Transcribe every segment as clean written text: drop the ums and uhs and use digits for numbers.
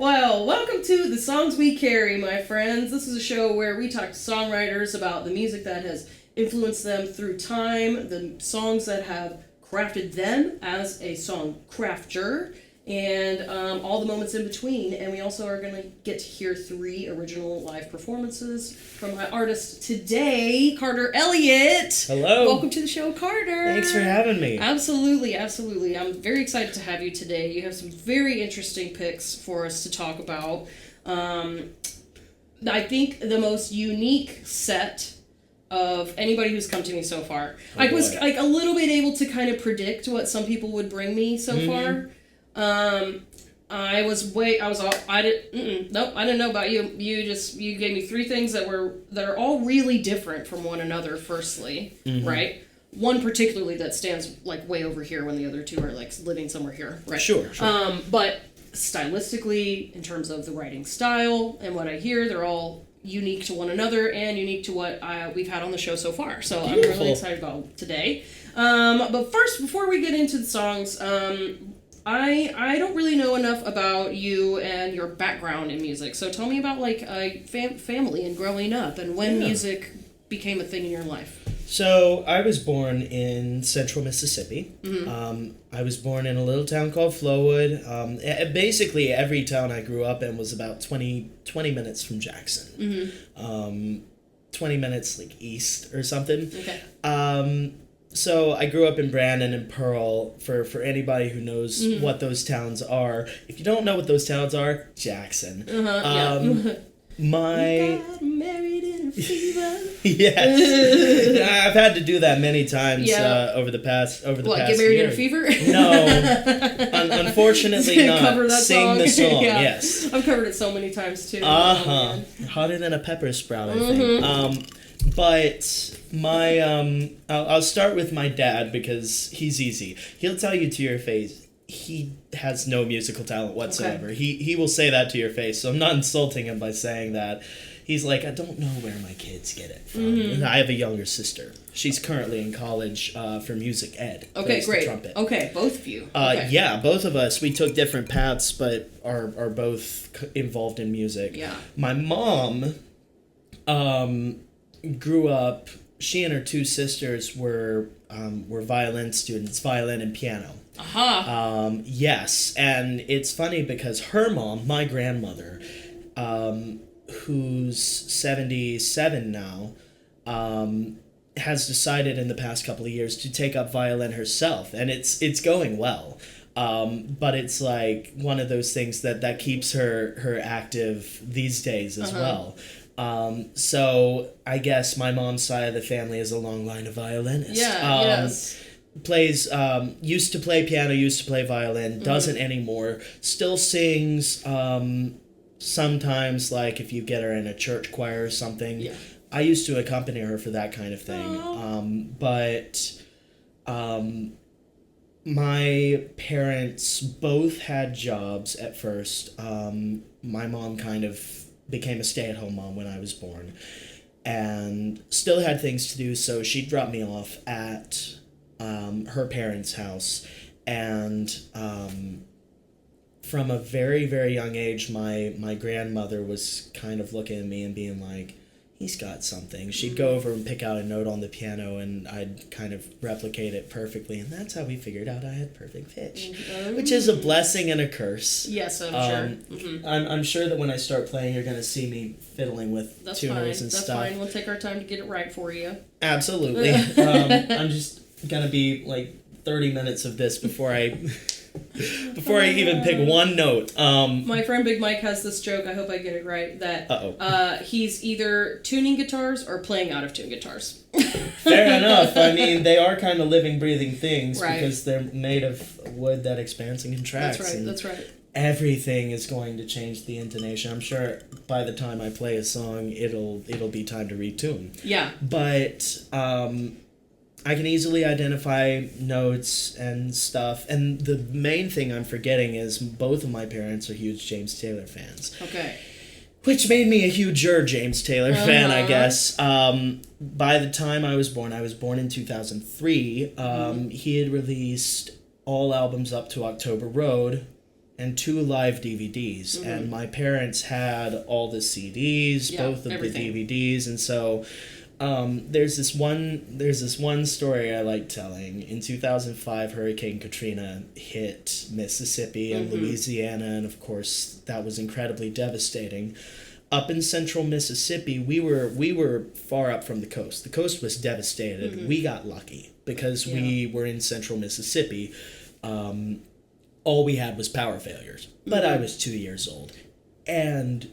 Well, welcome to The Songs We Carry, my friends. This is a show where we talk to songwriters about the music that has influenced them through time, the songs that have crafted them as a song crafter, and all the moments in between. And we also are going to get to hear 3 original live performances from my artist today, Carter Elliott. Hello. Welcome to the show, Carter. Thanks for having me. Absolutely, absolutely. I'm very excited to have you today. You have some very interesting picks for us to talk about. I think the most unique set of anybody who's come to me so far. I was like a little bit able to kind of predict what some people would bring me so far. I didn't know about you. You gave me 3 things that are all really different from one another, firstly, right? One particularly that stands like way over here when the other 2 are like living somewhere here, right? Sure. But stylistically, in terms of the writing style and what I hear, they're all unique to one another and unique to what we've had on the show so far. So Beautiful. I'm really excited about today. But first, before we get into the songs, I don't really know enough about you and your background in music. So tell me about like family and growing up and when music became a thing in your life. So I was born in central Mississippi. I was born in a little town called Flowood. Basically, every town I grew up in was about 20 minutes from Jackson. 20 minutes like east or something. Okay. So I grew up in Brandon and Pearl. For anybody who knows what those towns are, if you don't know what those towns are, Jackson. My got married in a fever. Yes, I've had to do that many times over the past What, past get married year. in a fever? No, unfortunately not. Cover that Sing song. the song. Yeah. Yes. I've covered it so many times too. Hotter than a pepper sprout, I think. But my I'll start with my dad because he's easy. He'll tell you to your face he has no musical talent whatsoever. Okay. He will say that to your face. So I'm not insulting him by saying that. He's like, I don't know where my kids get it from. And I have a younger sister. She's currently in college for music ed. Okay, great. The trumpet. Okay, both of you. Yeah, both of us. We took different paths, but are both involved in music. Yeah. My mom grew up. She and her 2 sisters were violin students, violin and piano. Yes, and it's funny because her mom, my grandmother, who's 77 now, has decided in the past couple of years to take up violin herself, and it's going well. But it's like one of those things that keeps her active these days as well. So I guess my mom's side of the family is a long line of violinists. Yes. Plays, used to play piano, used to play violin, doesn't anymore. Still sings, sometimes like if you get her in a church choir or something. Yeah. I used to accompany her for that kind of thing. But my parents both had jobs at first. My mom kind of became a stay-at-home mom when I was born and still had things to do, so she dropped me off at her parents' house, and from a very, very young age, my grandmother was kind of looking at me and being like, he's got something. She'd go over and pick out a note on the piano, and I'd kind of replicate it perfectly, and that's how we figured out I had perfect pitch, which is a blessing and a curse. Yes, I'm sure. I'm sure that when I start playing, you're going to see me fiddling with tuners and stuff. That's fine. We'll take our time to get it right for you. Absolutely. I'm just going to be like 30 minutes of this before I even pick one note. My friend Big Mike has this joke, I hope I get it right, that he's either tuning guitars or playing out of tune guitars. Fair enough. I mean, they are kind of living, breathing things because they're made of wood that expands and contracts. That's right. Everything is going to change the intonation. I'm sure by the time I play a song, it'll be time to retune. Yeah. But I can easily identify notes and stuff. And the main thing I'm forgetting is both of my parents are huge James Taylor fans. Okay. Which made me a huger James Taylor fan, I guess. By the time I was born in 2003, he had released all albums up to October Road, and 2 live DVDs. And my parents had all the CDs, both of everything. the DVDs, and so there's this one story I like telling. In 2005, Hurricane Katrina hit Mississippi and Louisiana, and of course that was incredibly devastating. Up in central Mississippi, we were far up from the coast. The coast was devastated. We got lucky because we were in central Mississippi. All we had was power failures. But I was 2 years old. And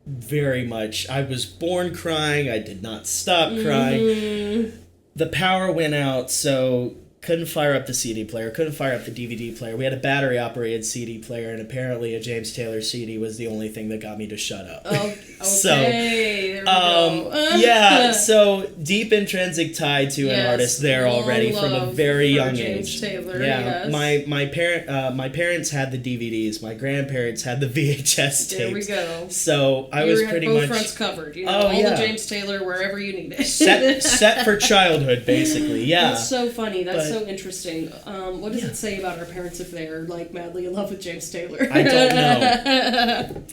very much, I was born crying. I did not stop crying. The power went out, so couldn't fire up the CD player, couldn't fire up the DVD player. We had a battery-operated CD player, and apparently a James Taylor CD was the only thing that got me to shut up. Oh, okay. So, there we go. yeah, so deep intrinsic tie to an artist there already from a very young James age. Taylor, yeah, yes. my parents had the DVDs. My grandparents had the VHS tapes. There we go. So I was pretty both much fronts covered. You know, all the James Taylor wherever you need it. set for childhood, basically. Yeah, that's so funny. That's so interesting. What does it say about our parents if they're like madly in love with James Taylor? I don't know.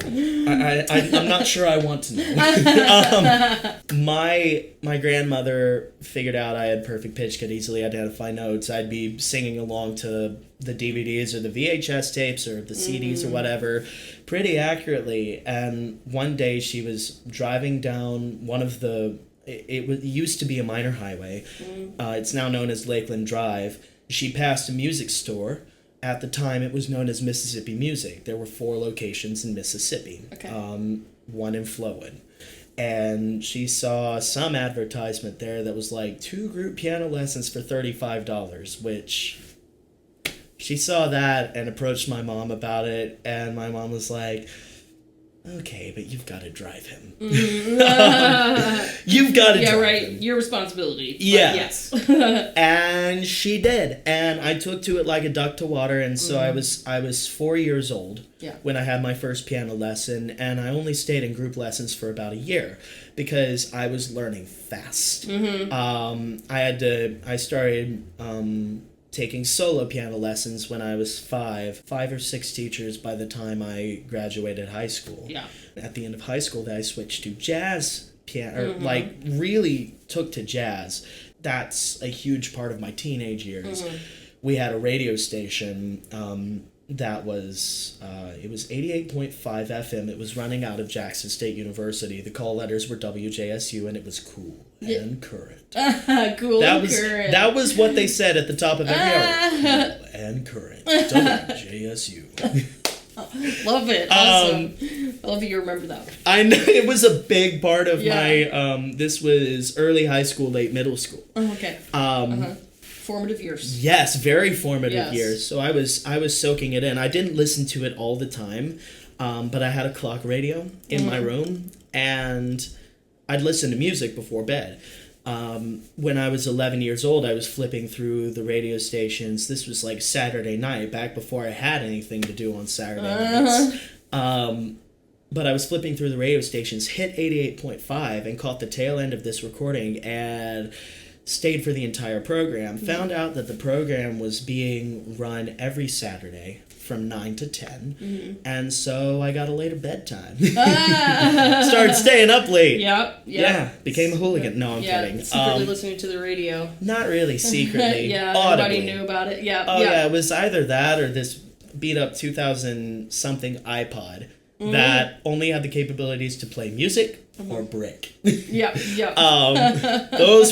I'm not sure I want to know. My grandmother figured out I had perfect pitch, could easily identify notes. I'd be singing along to the DVDs or the VHS tapes or the CDs or whatever pretty accurately. And one day she was driving down one of the... It used to be a minor highway. It's now known as Lakeland Drive. She passed a music store. At the time, it was known as Mississippi Music. There were 4 locations in Mississippi. Okay. One in Flowood. And she saw some advertisement there that was like 2 group piano lessons for $35, which... She saw that and approached my mom about it, and my mom was like... Okay, but you've got to drive him. You've got to drive right. him. Your responsibility. Yeah. Yes. And she did. And I took to it like a duck to water. And so I was 4 years old when I had my first piano lesson. And I only stayed in group lessons for about a year because I was learning fast. I started... taking solo piano lessons when I was 5 or 6 teachers by the time I graduated high school. Yeah. At the end of high school, then I switched to jazz piano, or like really took to jazz. That's a huge part of my teenage years. We had a radio station that was, it was 88.5 FM. It was running out of Jackson State University. The call letters were WJSU, and it was cool and current. Cool and current. That was what they said at the top of every hour. Cool and current. WJSU. Love it. Awesome. I love you remember that. I know. It was a big part of my, this was early high school, late middle school. Oh, okay. Formative years. Yes, very formative years. So I was soaking it in. I didn't listen to it all the time, but I had a clock radio in my room, and I'd listen to music before bed. When I was 11 years old, I was flipping through the radio stations. This was like Saturday night, back before I had anything to do on Saturday nights. But I was flipping through the radio stations, hit 88.5, and caught the tail end of this recording, and stayed for the entire program. Found out that the program was being run every Saturday from 9 to 10. And so I got a later bedtime. Started staying up late. Yep. Yeah, became a hooligan. No, I'm kidding. Secretly listening to the radio. Not really secretly. Everybody knew about it. Yeah, it was either that or this beat up 2000-something iPod that only had the capabilities to play music or brick. Those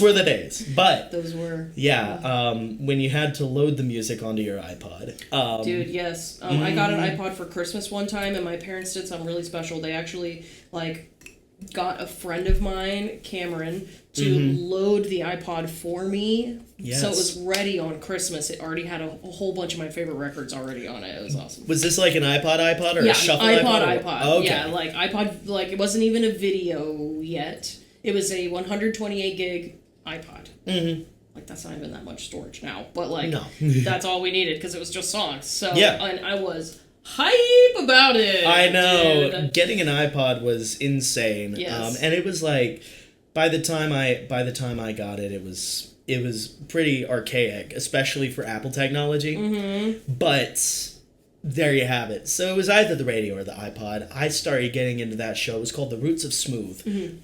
were the days. But those were. Yeah, when you had to load the music onto your iPod. Dude, yes. I got an iPod for Christmas one time, and my parents did something really special. They actually, got a friend of mine, Cameron, to load the iPod for me. Yes. So it was ready on Christmas. It already had a whole bunch of my favorite records already on it. It was awesome. Was this like an iPod or a shuffle iPod? iPod. Okay. Yeah, iPod, it wasn't even a video yet. It was a 128 gig iPod. That's not even that much storage now. But, no. That's all we needed because it was just songs. So, and I was hype about it. I know. Dude. Getting an iPod was insane. Yes. And it was by the time I got it, it was pretty archaic, especially for Apple technology. But there you have it. So it was either the radio or the iPod. I started getting into that show. It was called The Roots of Smooth.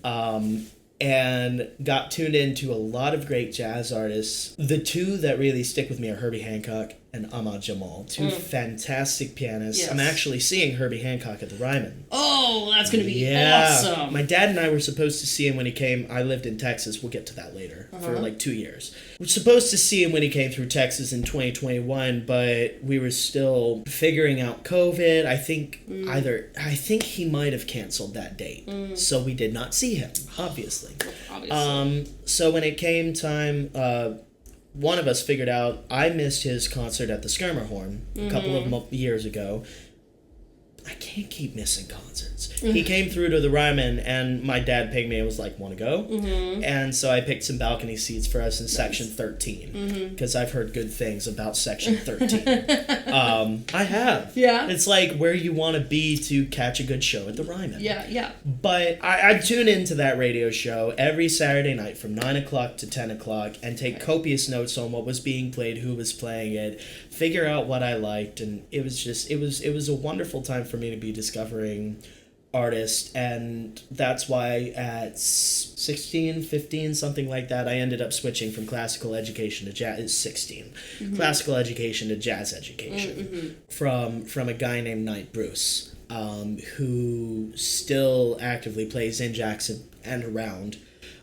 And got tuned into a lot of great jazz artists. The two that really stick with me are Herbie Hancock and Ahmad Jamal, two fantastic pianists. Yes. I'm actually seeing Herbie Hancock at the Ryman. Oh, that's going to be awesome. My dad and I were supposed to see him when he came. I lived in Texas. We'll get to that later. For like 2 years. We're supposed to see him when he came through Texas in 2021, but we were still figuring out COVID. I think he might have canceled that date. So we did not see him, obviously. So when it came time, one of us figured out I missed his concert at the Skirmerhorn a couple of years ago. I can't keep missing concerts. He came through to the Ryman, and my dad pinged me and was like, want to go? And so I picked some balcony seats for us in section 13, because I've heard good things about section 13. I have. Yeah. It's like where you want to be to catch a good show at the Ryman. Yeah. But I tune into that radio show every Saturday night from 9 o'clock to 10 o'clock and take copious notes on what was being played, who was playing it, figure out what I liked, and it was a wonderful time for me to be discovering artists, and that's why at 16, 15, something like that, I ended up switching from classical education to jazz. 16. Classical education to jazz education from a guy named Knight Bruce, who still actively plays in Jackson and around.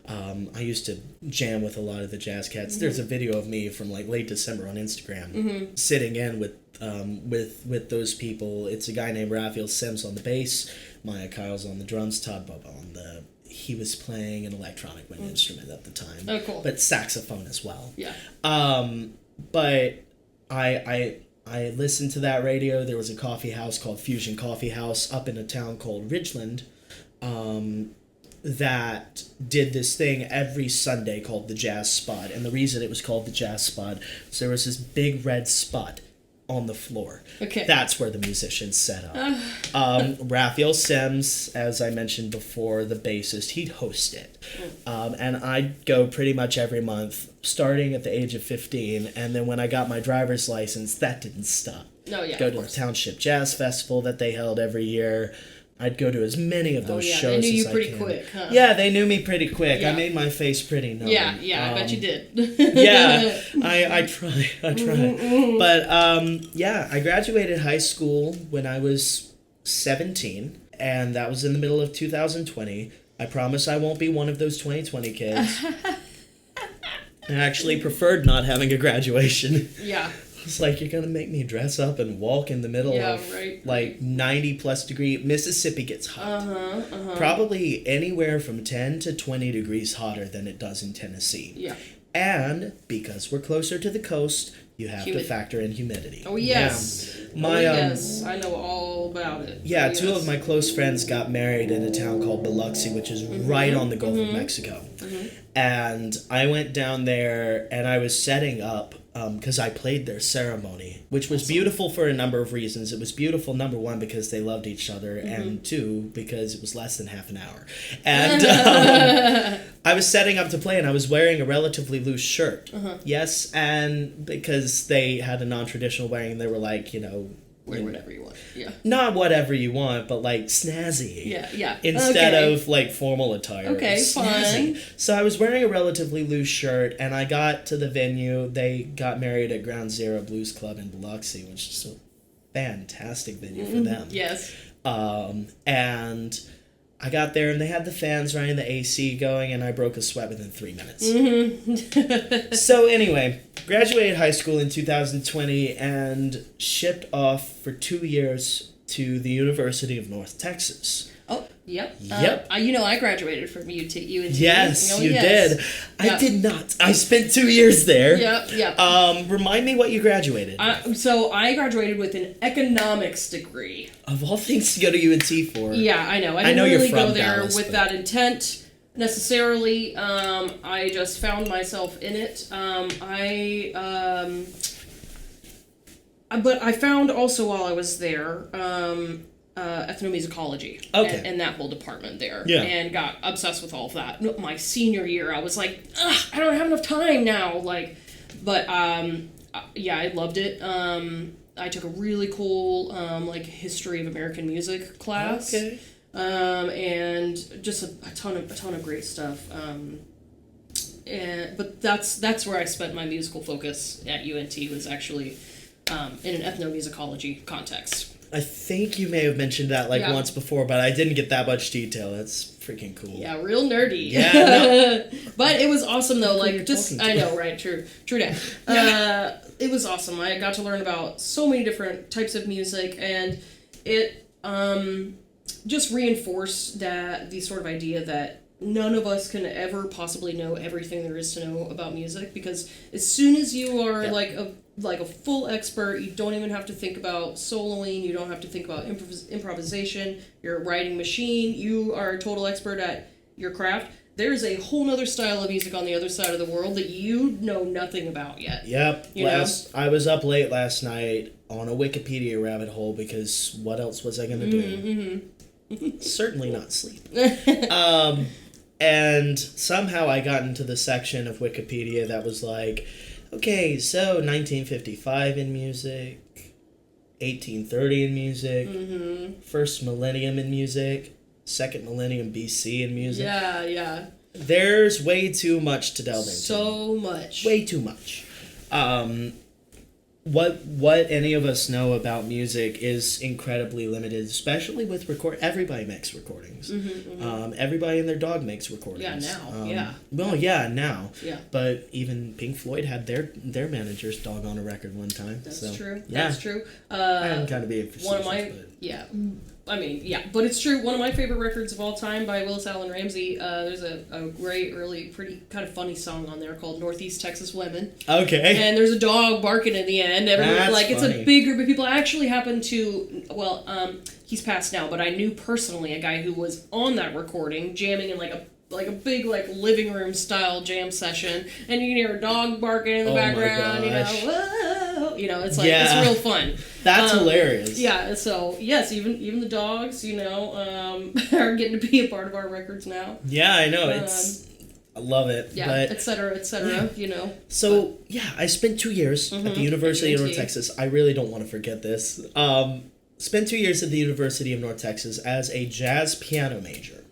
I used to jam with a lot of the jazz cats. There's a video of me from like late December on Instagram sitting in with those people. It's a guy named Raphael Sims on the bass, Maya Kyle's on the drums, Todd Bubba on he was playing an electronic wind instrument at the time. Oh, cool. But saxophone as well. Yeah. But I listened to that radio. There was a coffee house called Fusion Coffee House up in a town called Ridgeland, that did this thing every Sunday called the Jazz Spot. And the reason it was called the Jazz Spot is there was this big red spot on the floor. Okay. That's where the musicians set up. Raphael Sims, as I mentioned before, the bassist, he'd host it. And I'd go pretty much every month, starting at the age of 15. And then when I got my driver's license, that didn't stop. Oh, yeah, go to the Township Jazz Festival that they held every year. I'd go to as many of those shows as I can. They knew you pretty quick, huh? Yeah, they knew me pretty quick. Yeah. I made my face pretty known. Yeah, I bet you did. Yeah, I try. But, I graduated high school when I was 17, and that was in the middle of 2020. I promise I won't be one of those 2020 kids. I actually preferred not having a graduation. Yeah. It's like, you're going to make me dress up and walk in the middle of, like, 90-plus degree. Mississippi gets hot. Probably anywhere from 10 to 20 degrees hotter than it does in Tennessee. Yeah. And because we're closer to the coast, you have to factor in humidity. Oh, yes. Yeah. Yes. I know all about it. Yeah, two of my close friends got married in a town called Biloxi, which is right on the Gulf of Mexico. And I went down there, and I was setting up, because I played their ceremony, which was beautiful for a number of reasons. It was beautiful, number one, because they loved each other, and two, because it was less than half an hour. And I was setting up to play, and I was wearing a relatively loose shirt. Yes, and because they had a non-traditional wearing, and they were like, wear whatever you want. Yeah. Not whatever you want, but like snazzy. Yeah. Instead of like formal attire. Okay, snazzy. fine. So I was wearing a relatively loose shirt, and I got to the venue. They got married at Ground Zero Blues Club in Biloxi, which is a fantastic venue for them. Yes. And I got there, and they had the fans running, the AC going, and I broke a sweat within 3 minutes. So anyway, graduated high school in 2020 and shipped off for 2 years to the University of North Texas. Oh, yep. Yep. I graduated from UT. Yes, you did. I did not. I spent 2 years there. Yep. Remind me what you graduated. So I graduated with an economics degree. Of all things to go to UNT for. Yeah, I know. I didn't really go there with that intent necessarily. I just found myself in it. But I found also while I was there, ethnomusicology and that whole department there, and got obsessed with all of that. My senior year, I was like, I don't have enough time now. I loved it. I took a really cool like history of American music class. Okay. And just a ton of great stuff. But that's where I spent my musical focus at UNT, was actually in an ethnomusicology context. I think you may have mentioned that once before, but I didn't get that much detail. That's freaking cool. Yeah, real nerdy. Yeah, no. But it was awesome though. Who Like, just I know, right? True that. It was awesome. I got to learn about so many different types of music, and it just reinforced the sort of idea that none of us can ever possibly know everything there is to know about music, because as soon as you are like a full expert, you don't even have to think about soloing, you don't have to think about improvisation, you're a writing machine, you are a total expert at your craft. There's a whole nother style of music on the other side of the world that you know nothing about yet. Yep. I was up late last night on a Wikipedia rabbit hole, because what else was I going to do? Certainly not sleep. And somehow I got into the section of Wikipedia that was like, okay, so 1955 in music, 1830 in music, first millennium in music, second millennium BC in music. Yeah. There's way too much to delve into. So much. Way too much. What any of us know about music is incredibly limited, especially with everybody makes recordings. Everybody and their dog makes recordings. Yeah, now. Well, yeah, now. Yeah. But even Pink Floyd had their manager's dog on a record one time. That's true. Yeah. That's true. I'm kind of being facetious. One of my but it's true. One of my favorite records of all time by Willis Allen Ramsey. There's a great, early, pretty kind of funny song on there called "Northeast Texas Women." Okay. And there's a dog barking in the end. Everyone, it's a big group of people. I actually happened to he's passed now, but I knew personally a guy who was on that recording, jamming in like a big living room style jam session, and you can hear a dog barking in the background. Whoa, it's it's real fun. That's hilarious. Yeah, so yes, even the dogs, are getting to be a part of our records now. Yeah, I know. I love it. Yeah, but, et cetera, So, I spent 2 years at the University of North Texas. I really don't want to forget this. Spent 2 years at the University of North Texas as a jazz piano major.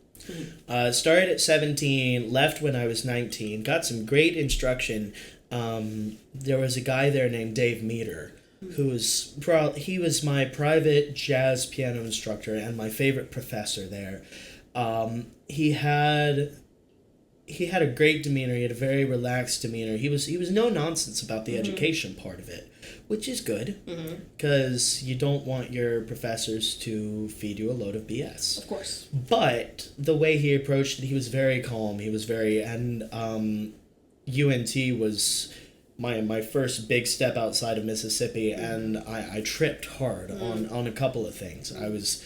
Started at 17, left when I was 19, got some great instruction. There was a guy there named Dave Meter, who was he was my private jazz piano instructor and my favorite professor there. He had a great demeanor. He had a very relaxed demeanor. He was no nonsense about the education part of it, which is good, because you don't want your professors to feed you a load of BS. Of course. But the way he approached it, he was very calm. He was UNT was my first big step outside of Mississippi, and I tripped hard on a couple of things. I was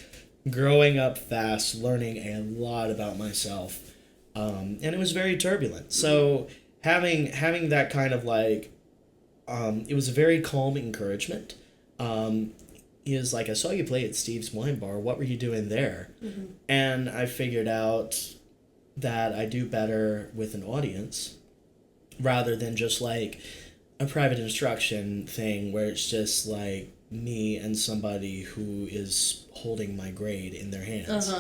growing up fast, learning a lot about myself, and it was very turbulent. So having that kind of it was a very calm encouragement. He was like, I saw you play at Steve's Wine Bar. What were you doing there? And I figured out that I do better with an audience rather than just a private instruction thing where it's just me and somebody who is holding my grade in their hands.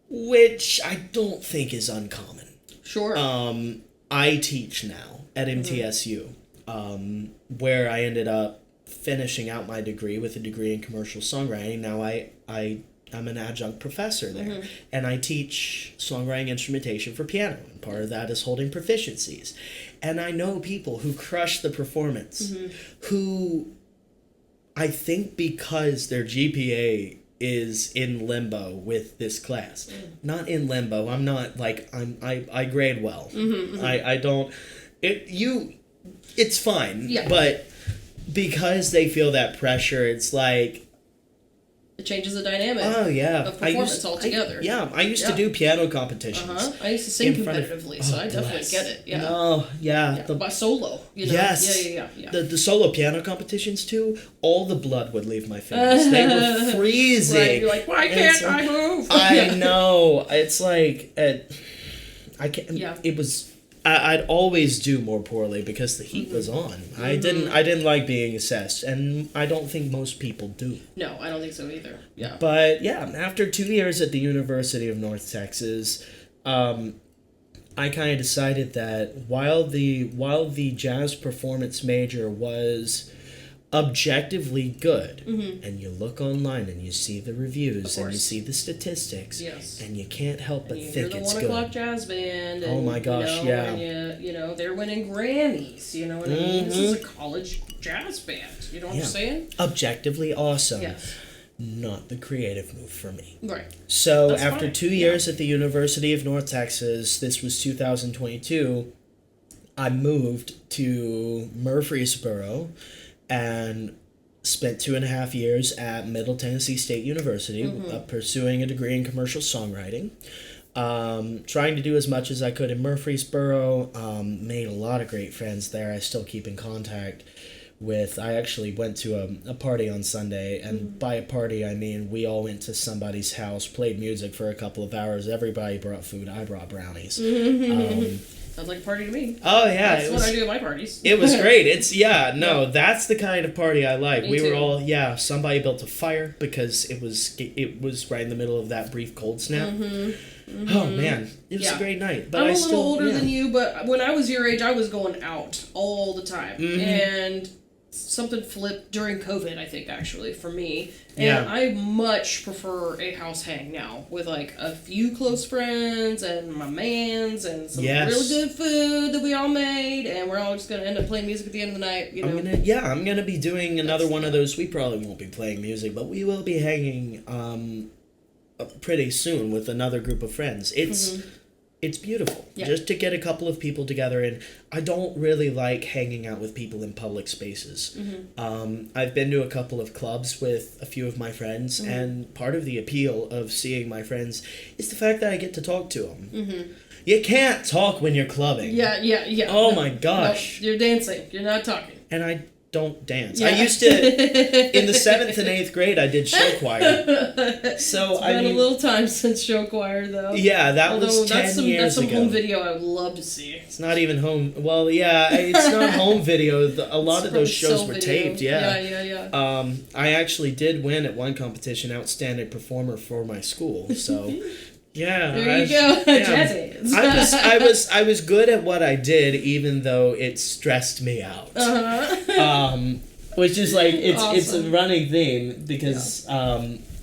Which I don't think is uncommon. Sure. I teach now at MTSU, where I ended up finishing out my degree with a degree in commercial songwriting. Now I'm an adjunct professor there, and I teach songwriting instrumentation for piano, and part of that is holding proficiencies. And I know people who crush the performance, who I think because their GPA is in limbo with this class. Not in limbo. I'm not I grade well. I don't it's fine. Yeah. But because they feel that pressure, it's it changes the dynamic of performance altogether. I used to do piano competitions. I used to sing competitively, so I definitely get it. Yeah. No, yeah. By solo, Yes. Yeah. The solo piano competitions too, all the blood would leave my fingers. They were freezing. Right, you're like, why can't I move? I know. It's I can't. Yeah. It was I'd always do more poorly because the heat was on. I didn't like being assessed, and I don't think most people do. No, I don't think so either. Yeah. But yeah, after 2 years at the University of North Texas, I kind of decided that while the jazz performance major was objectively good, and you look online and you see the reviews and you see the statistics, and you can't help but think it's good. The 1 o'clock jazz band. And, oh my gosh, and you know, they're winning Grammys. You know what I mean? This is a college jazz band. You know what I'm saying? Objectively awesome. Yes. Not the creative move for me. Right. So That's after fine. 2 years at the University of North Texas, this was 2022, I moved to Murfreesboro and spent 2.5 years at Middle Tennessee State University, pursuing a degree in commercial songwriting. Trying to do as much as I could in Murfreesboro. Made a lot of great friends there. I still keep in contact with. I actually went to a party on Sunday, and by a party I mean we all went to somebody's house, played music for a couple of hours. Everybody brought food. I brought brownies. Sounds like a party to me. Oh yeah, That's what I do at my parties. It was great. That's the kind of party I like. Me too. Were all somebody built a fire because it was right in the middle of that brief cold snap. Oh man, it was a great night. But I'm a little older than you, but when I was your age, I was going out all the time, and something flipped during COVID, I think, actually, for me. And I much prefer a house hang now with, like, a few close friends and my mans and some really good food that we all made, and we're all just going to end up playing music at the end of the night, you know? I'm going to be doing another one of those. We probably won't be playing music, but we will be hanging pretty soon with another group of friends. It's beautiful just to get a couple of people together, and I don't really like hanging out with people in public spaces. I've been to a couple of clubs with a few of my friends, and part of the appeal of seeing my friends is the fact that I get to talk to them. You can't talk when you're clubbing. Yeah. Oh my gosh. No, you're dancing. You're not talking. And I don't dance. I used to, in the 7th and 8th grade, I did show choir. So it's been a little time since show choir, though. Yeah, that was 10 years that's some ago. home video I would love to see. It's not even home. Well, yeah, it's not home video. A lot of those shows were taped. Yeah. I actually did win at one competition, outstanding performer for my school. So. Yeah, there you go. Jazz hands. I was good at what I did, even though it stressed me out. Which is like it's a running theme because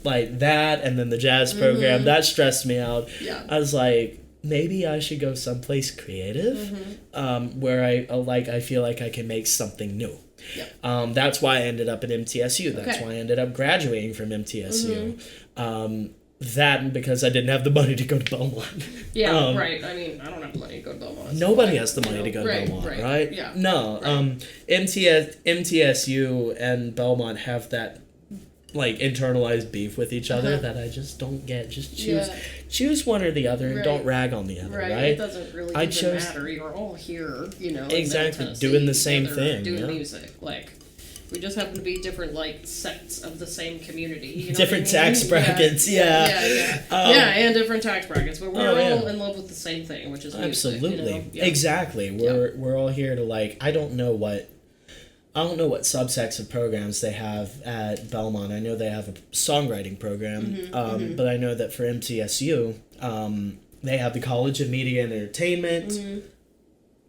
like that, and then the jazz program that stressed me out. Yeah. I was like, maybe I should go someplace creative, where I feel like I can make something new. Yeah. That's why I ended up at MTSU. That's why I ended up graduating from MTSU. That and because I didn't have the money to go to Belmont. Yeah, right. I mean, I don't have the money to go to Belmont. Nobody has the money to go to Belmont, right? Yeah. No. Right. MTSU and Belmont have that like internalized beef with each other that I just don't get. Just choose one or the other and don't rag on the other, right? It doesn't really matter. You're all here, you know. Exactly, doing the same thing. Doing music. Like, we just happen to be different, like, sects of the same community. You know different what I mean? tax brackets, and different tax brackets, but we're all in love with the same thing, which is music. Absolutely, Exactly. We're all here to like. I don't know what subsects of programs they have at Belmont. I know they have a songwriting program, but I know that for MTSU, they have the College of Media and Entertainment.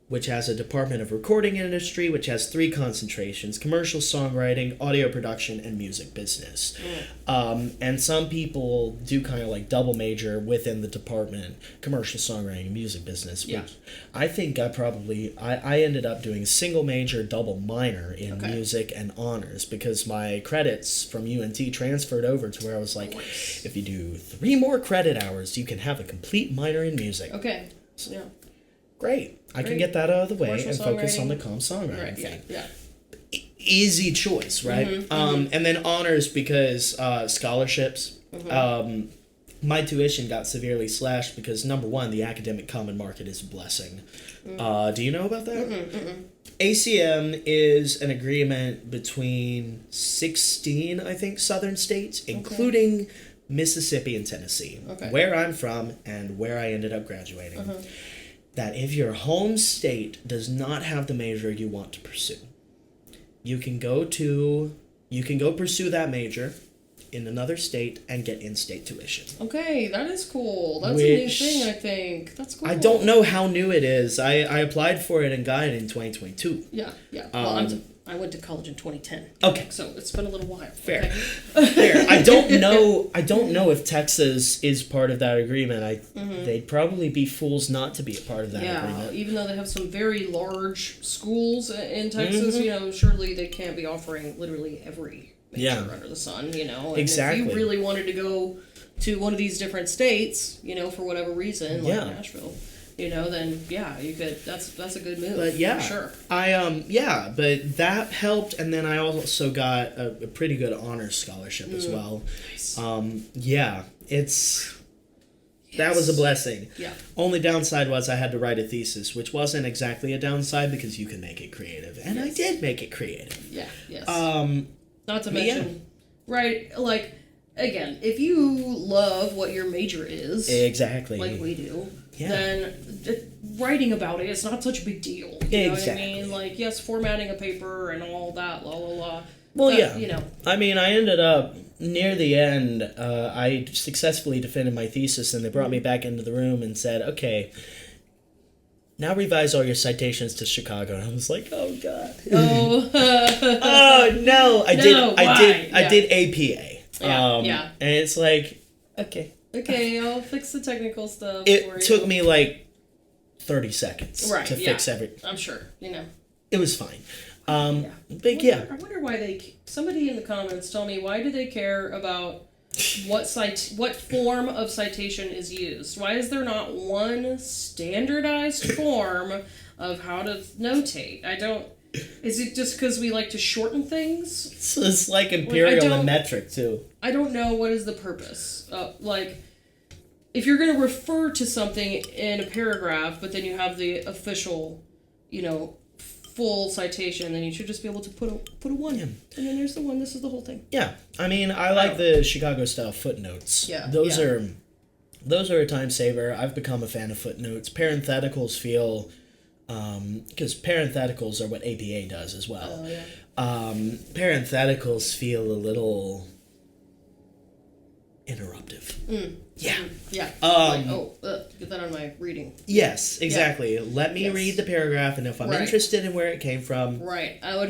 Which has a department of recording industry, which has 3 concentrations: commercial songwriting, audio production, and music business. And some people do kind of like double major within the department, commercial songwriting and music business. Which I think I ended up doing single major, double minor in music and honors because my credits from UNT transferred over to where I was like, if you do 3 more credit hours, you can have a complete minor in music. Okay. Yeah. Great. I can get that out of the way and focus on the comm songwriting thing. Yeah. Easy choice, right? And then honors because scholarships. My tuition got severely slashed because, number one, the academic common market is a blessing. Do you know about that? ACM is an agreement between 16, I think, southern states, including Mississippi and Tennessee, where I'm from and where I ended up graduating. that if your home state does not have the major you want to pursue, you can go pursue that major in another state and get in-state tuition. Okay, that is cool. That's a new thing, I think. That's cool. I don't know how new it is. I applied for it and got it in 2022. Yeah. Well, I went to college in 2010. Okay. So it's been a little while. Fair. Okay? Fair. I don't know if Texas is part of that agreement. They'd probably be fools not to be a part of that agreement. Even though they have some very large schools in Texas, surely they can't be offering literally every major under the sun, And exactly. if you really wanted to go to one of these different states, for whatever reason, like Nashville, then you could. That's a good move. But for sure. But that helped, and then I also got a pretty good honors scholarship as well. Nice. That was a blessing. Yeah. Only downside was I had to write a thesis, which wasn't exactly a downside because you can make it creative, and I did make it creative. Yeah. Yes. Not to mention, right? Like, again, if you love what your major is, exactly, like we do, then writing about it is not such a big deal. You know what I mean? Like, yes, formatting a paper and all that, Well, but, I mean, I ended up near the end. I successfully defended my thesis, and they brought me back into the room and said, "Okay, now revise all your citations to Chicago." And I was like, "Oh God!" Oh no! I did APA. And it's like, okay, I'll fix the technical stuff. It took me like 30 seconds to fix everything. I'm sure. It was fine. I wonder why somebody in the comments tell me, why do they care about what form of citation is used? Why is there not one standardized form of how to notate? Is it just because we like to shorten things? It's like imperial and metric too. I don't know what is the purpose. If you're going to refer to something in a paragraph, but then you have the official, full citation, then you should just be able to put a one in, and then there's the one. This is the whole thing. Yeah, I mean, I like the Chicago style footnotes. Yeah, those are a time saver. I've become a fan of footnotes. Parentheticals feel, because parentheticals are what APA does as well. Parentheticals feel a little interruptive. Yeah. Get that on my reading. Yes, exactly. Let me read the paragraph, and if I'm interested in where it came from. Right. I would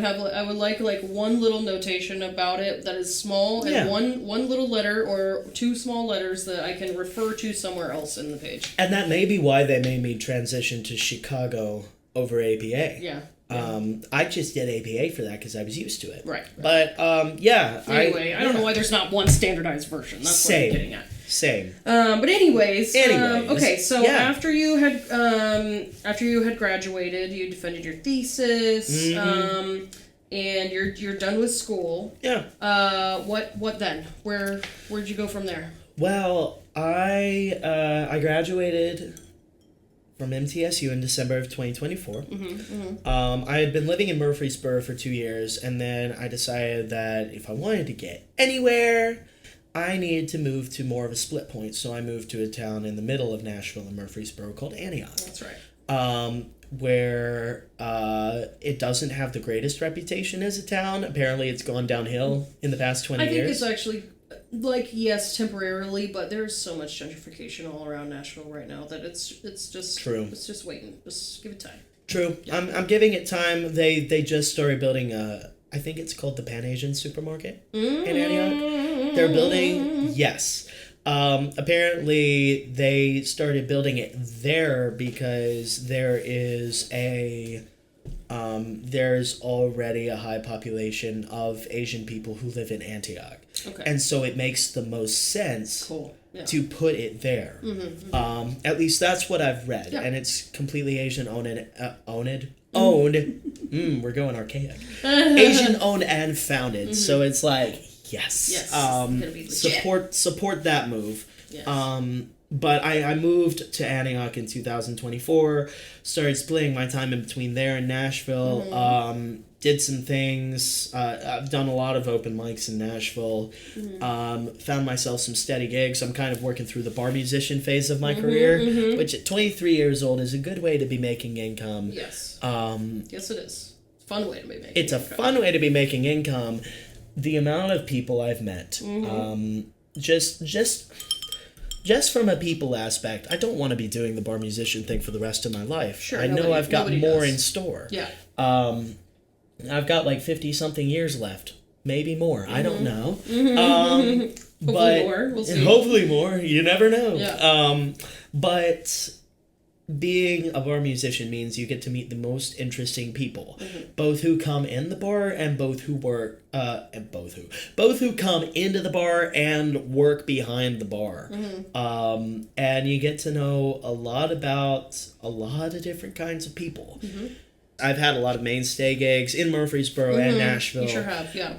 like one little notation about it that is small, and one little letter or two small letters that I can refer to somewhere else in the page. And that may be why they made me transition to Chicago over APA. Yeah. I just did APA for that because I was used to it. Right. But, Anyway, I don't know why there's not one standardized version. That's what I'm getting at. Same. But anyways. Okay, so after you had graduated, you defended your thesis, and you're done with school. Yeah. What then? Where'd you go from there? Well, I graduated from MTSU in December of 2024. I had been living in Murfreesboro for 2 years, and then I decided that if I wanted to get anywhere, I needed to move to more of a split point. So I moved to a town in the middle of Nashville and Murfreesboro called Antioch. That's right. Where it doesn't have the greatest reputation as a town. Apparently, it's gone downhill in the past 20 years. I think it's actually, yes, temporarily, but there's so much gentrification all around Nashville right now that it's just true. It's just waiting. Just give it time. True. Yeah. I'm giving it time. They just started building I think it's called the Pan Asian Supermarket in Antioch. They're building, yes. Apparently, they started building it there because there's already a high population of Asian people who live in Antioch. Okay. And so it makes the most sense to put it there. At least that's what I've read. Yeah. And it's completely Asian owned. We're going archaic. Asian owned and founded. So it's like, yes. Support that move. Yes. But I moved to Antioch in 2024, started splitting my time in between there and Nashville. did some things. I've done a lot of open mics in Nashville. Found myself some steady gigs. I'm kind of working through the bar musician phase of my career, which at 23 years old is a good way to be making income. Yes. Yes, it is. It's a fun way to be making It's income. a fun way to be making income. The amount of people I've met, just from a people aspect, I don't want to be doing the bar musician thing for the rest of my life. Sure, I know I've got more does. in store. Yeah. I've got like 50-something years left. Maybe more. I don't know. Hopefully more. We'll see. Hopefully more. You never know. Yeah. But being a bar musician means you get to meet the most interesting people, both who come in the bar and both who come into the bar and work behind the bar. And you get to know a lot about a lot of different kinds of people. I've had a lot of mainstay gigs in Murfreesboro and Nashville. You sure have, yeah.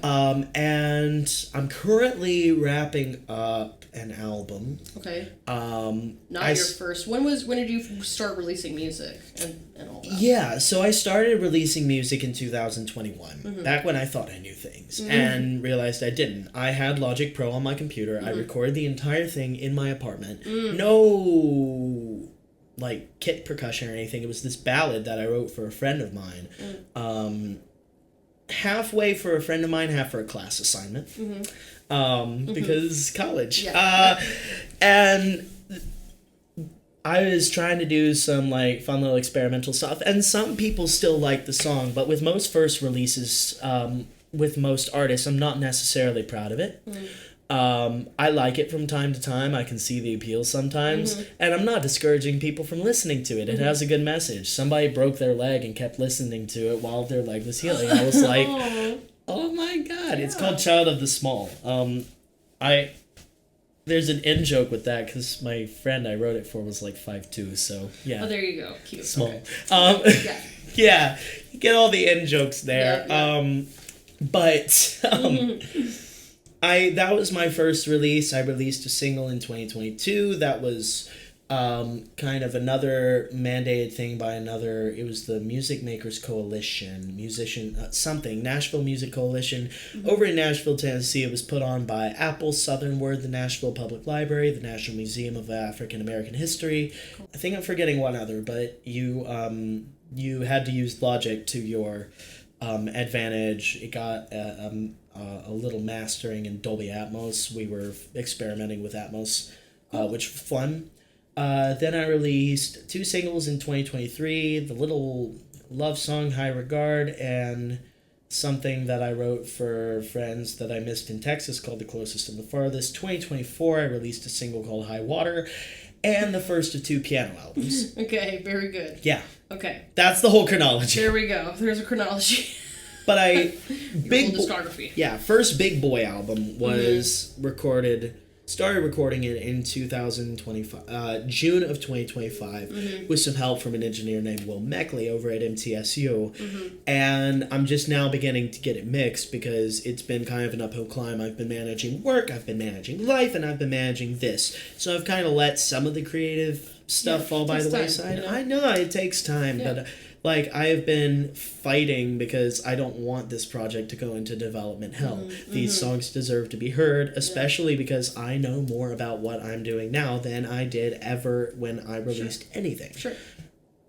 And I'm currently wrapping up an album. Okay. Not your first. When did you start releasing music and all that? Yeah, so I started releasing music in 2021, back when I thought I knew things, and realized I didn't. I had Logic Pro on my computer. I recorded the entire thing in my apartment. No like kit percussion or anything. It was this ballad that I wrote for a friend of mine. Halfway for a friend of mine, half for a class assignment. Because college. And I was trying to do some like fun little experimental stuff, and some people still like the song, but with most first releases, with most artists, I'm not necessarily proud of it. I like it from time to time. I can see the appeal sometimes, and I'm not discouraging people from listening to it. It has a good message. Somebody broke their leg and kept listening to it while their leg was healing. I was like, oh my god. Yeah. It's called Child of the Small. There's an in joke with that because my friend I wrote it for was like 5'2", so yeah. Oh, there you go. Cute. Small. Okay. Yeah, you get all the in jokes there. Yeah. That was my first release. I released a single in 2022. That was kind of another mandated thing by another. It was the Music Makers Coalition, Nashville Music Coalition. Over in Nashville, Tennessee, it was put on by Apple, Southern Word, the Nashville Public Library, the National Museum of African American History. I think I'm forgetting one other, but you had to use Logic to your advantage. It got a little mastering in Dolby Atmos. We were experimenting with Atmos, which was fun. Then I released 2 singles in 2023, the little love song High Regard, and something that I wrote for friends that I missed in Texas called The Closest and the Farthest. 2024, I released a single called High Water, and the first of 2 piano albums. Okay, very good. Yeah. Okay. That's the whole chronology. There we go. There's a chronology. But big discography. Yeah, first Big Boy album was started recording it in 2025, June of 2025, with some help from an engineer named Will Meckley over at MTSU. And I'm just now beginning to get it mixed because it's been kind of an uphill climb. I've been managing work, I've been managing life, and I've been managing this. So I've kind of let some of the creative stuff fall by the wayside. You know? I know, it takes time, but like, I have been fighting because I don't want this project to go into development hell. These songs deserve to be heard, especially because I know more about what I'm doing now than I did ever when I released anything. Sure.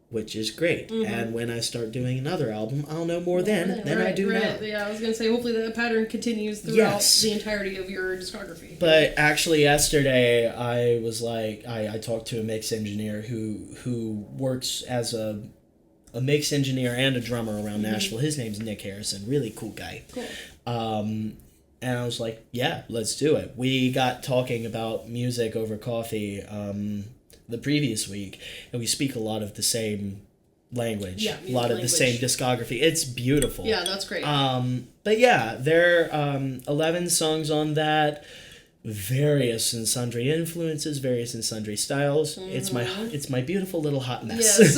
Which is great. And when I start doing another album, I'll know more than I do now. Yeah, I was going to say, hopefully that pattern continues throughout the entirety of your discography. But actually yesterday, I was like, I talked to a mix engineer who works as a mix engineer and a drummer around Nashville. His name's Nick Harrison. Really cool guy. Cool. And I was like, yeah, let's do it. We got talking about music over coffee the previous week, and we speak a lot of the same language. Yeah, a lot of the same discography. It's beautiful. Yeah, that's great. But yeah, there are 11 songs on that. Various and sundry influences, various and sundry styles. It's my beautiful little hot mess. Yes.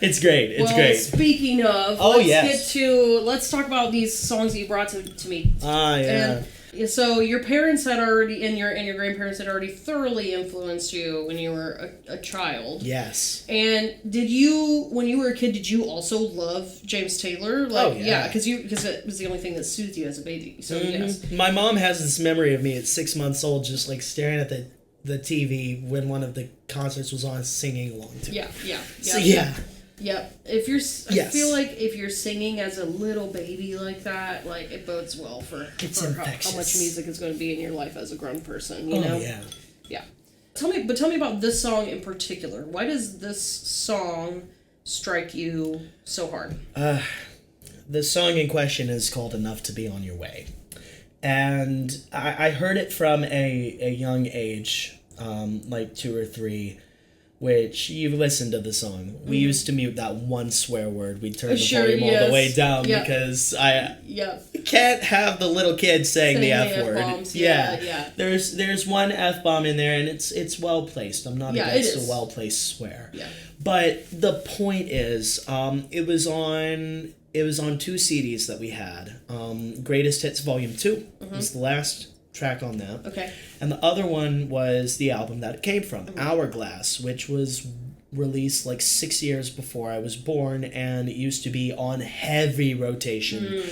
It's great. It's great. Speaking of, let's talk about these songs that you brought to me. Yeah. And So your parents had already, and your grandparents had already thoroughly influenced you when you were a child. Yes. And did you, when you were a kid, did you also love James Taylor? Like, yeah, because it was the only thing that soothed you as a baby. So yes. My mom has this memory of me at 6 months old, just like staring at the TV when one of the concerts was on, singing along to it. Yeah. So yeah. Yep. If you're, I feel like if you're singing as a little baby like that, like it bodes well for how much music is going to be in your life as a grown person. You know? Yeah. Yeah. Tell me about this song in particular. Why does this song strike you so hard? The song in question is called "Enough to Be on Your Way," and I heard it from a young age, like 2 or 3. Which, you've listened to the song. We used to mute that one swear word. We'd turn the volume all the way down because I can't have the little kids saying the F word. F-bombs. Yeah. There's one F-bomb in there, and it's well placed. I'm not against a well placed swear. Yeah. But the point is, it was on 2 CDs that we had. Greatest Hits Volume 2 was the last track on that. Okay. And the other one was the album that it came from, Hourglass, which was released like 6 years before I was born, and it used to be on heavy rotation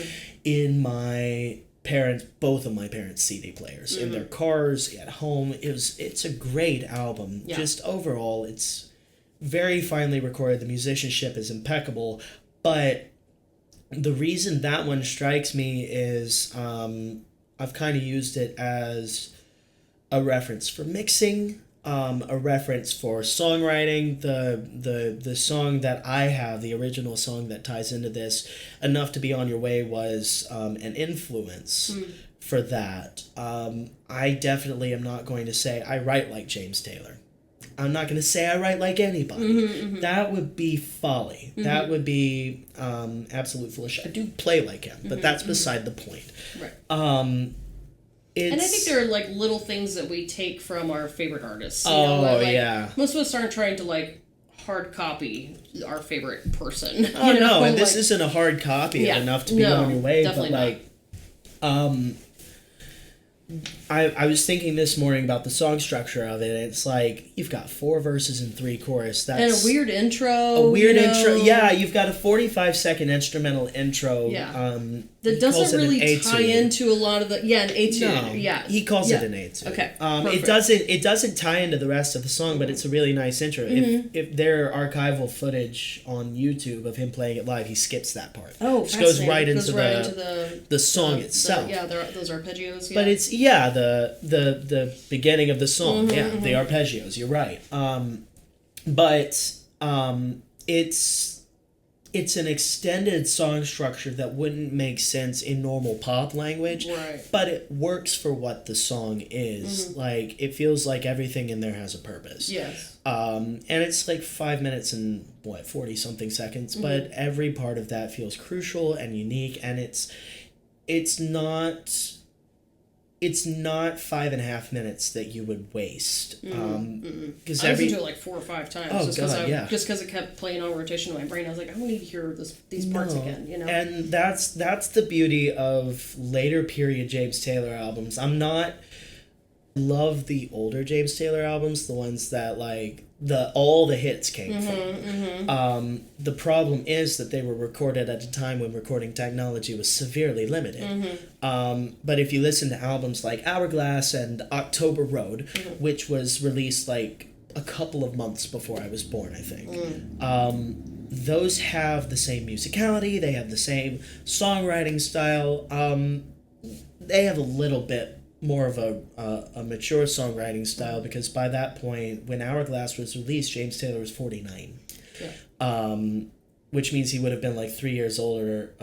in both of my parents' CD players, in their cars, at home. It's a great album. Yeah. Just overall, it's very finely recorded. The musicianship is impeccable, but the reason that one strikes me is I've kind of used it as a reference for mixing, a reference for songwriting. The song that I have, the original song that ties into this, Enough to Be on Your Way, was an influence for that. I definitely am not going to say I write like James Taylor. I'm not going to say I write like anybody. That would be folly. That would be absolute foolish. I do play like him, but that's beside the point. Right. And I think there are like little things that we take from our favorite artists. Yeah. Most of us aren't trying to like hard copy our favorite person. Oh no, and this isn't a hard copy of Enough to Be on Your Way, but like, I was thinking this morning about the song structure of it, and it's like, you've got 4 verses and 3 chorus. And a weird intro. Intro. Yeah, you've got a 45-second instrumental intro. Yeah. That doesn't really tie into a lot of the... Yeah, an etude. No, yeah. He calls it an etude. Okay, it doesn't tie into the rest of the song, but it's a really nice intro. If there are archival footage on YouTube of him playing it live, he skips that part. Oh, just goes right into the song itself. Those arpeggios. Yeah. But it's the beginning of the song. The arpeggios. You're right. But it's an extended song structure that wouldn't make sense in normal pop language. Right. But it works for what the song is. Like, it feels like everything in there has a purpose. Yes. And it's like 5 minutes and 40-something seconds, but every part of that feels crucial and unique, and it's not 5.5 minutes that you would waste. Because I listened to it like 4 or 5 times. Oh, just because it kept playing on rotation in my brain. I was like, I don't need to hear these parts again. You know. And that's the beauty of later period James Taylor albums. I'm not love the older James Taylor albums, the ones that like all the hits came from. The problem is that they were recorded at a time when recording technology was severely limited. But if you listen to albums like Hourglass and October Road, which was released like a couple of months before I was born, I think, those have the same musicality, they have the same songwriting style. They have a little bit more of a mature songwriting style, because by that point, when Hourglass was released, James Taylor was 49. Which means he would have been like 3 years older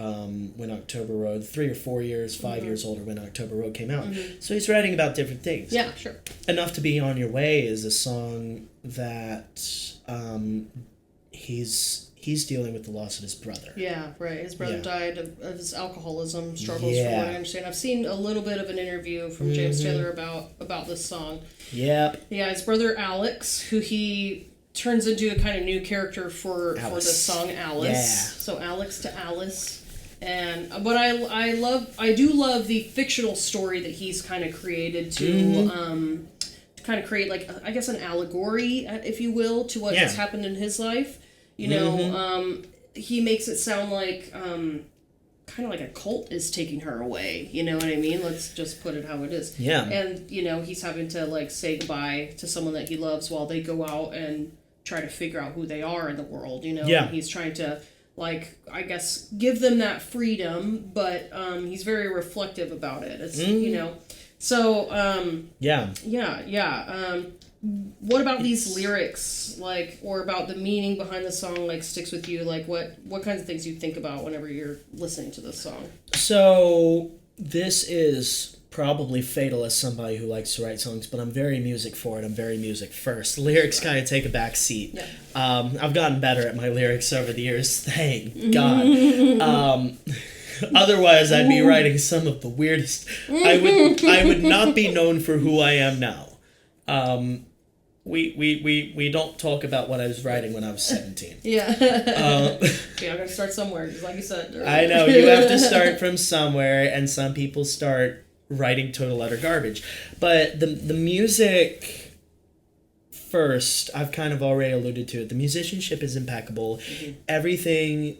when October Road, 3 or 4 years, 5 years older when October Road came out. So he's writing about different things. Yeah, sure. Enough to Be on Your Way is a song that he's dealing with the loss of his brother. Yeah, right. His brother died of his alcoholism struggles, from what I understand. I've seen a little bit of an interview from James Taylor about this song. Yep. Yeah, his brother Alex, who he turns into a kind of new character for this song, Alice. Yeah. So Alex to Alice. But I do love the fictional story that he's kind of created to kind of create, like, I guess, an allegory, if you will, to what has happened in his life. You know, he makes it sound like kind of like a cult is taking her away. You know what I mean? Let's just put it how it is. Yeah. And, you know, he's having to, like, say goodbye to someone that he loves while they go out and try to figure out who they are in the world, you know? Yeah. And he's trying to, like, I guess, give them that freedom, but he's very reflective about it. It's, you know... So, what about these lyrics, like, or about the meaning behind the song, like, sticks with you? Like, what kinds of things you think about whenever you're listening to this song? So, this is probably fatal as somebody who likes to write songs, but I'm very music forward. I'm very music first. Lyrics kind of take a back seat. Yeah. I've gotten better at my lyrics over the years, thank God. Otherwise, I'd be writing some of the weirdest. I would not be known for who I am now. We don't talk about what I was writing when I was 17. Yeah. Yeah, I'm gonna start somewhere, just like you said. I know, you have to start from somewhere, and some people start writing total utter garbage. But the music first, I've kind of already alluded to it. The musicianship is impeccable. Mm-hmm. Everything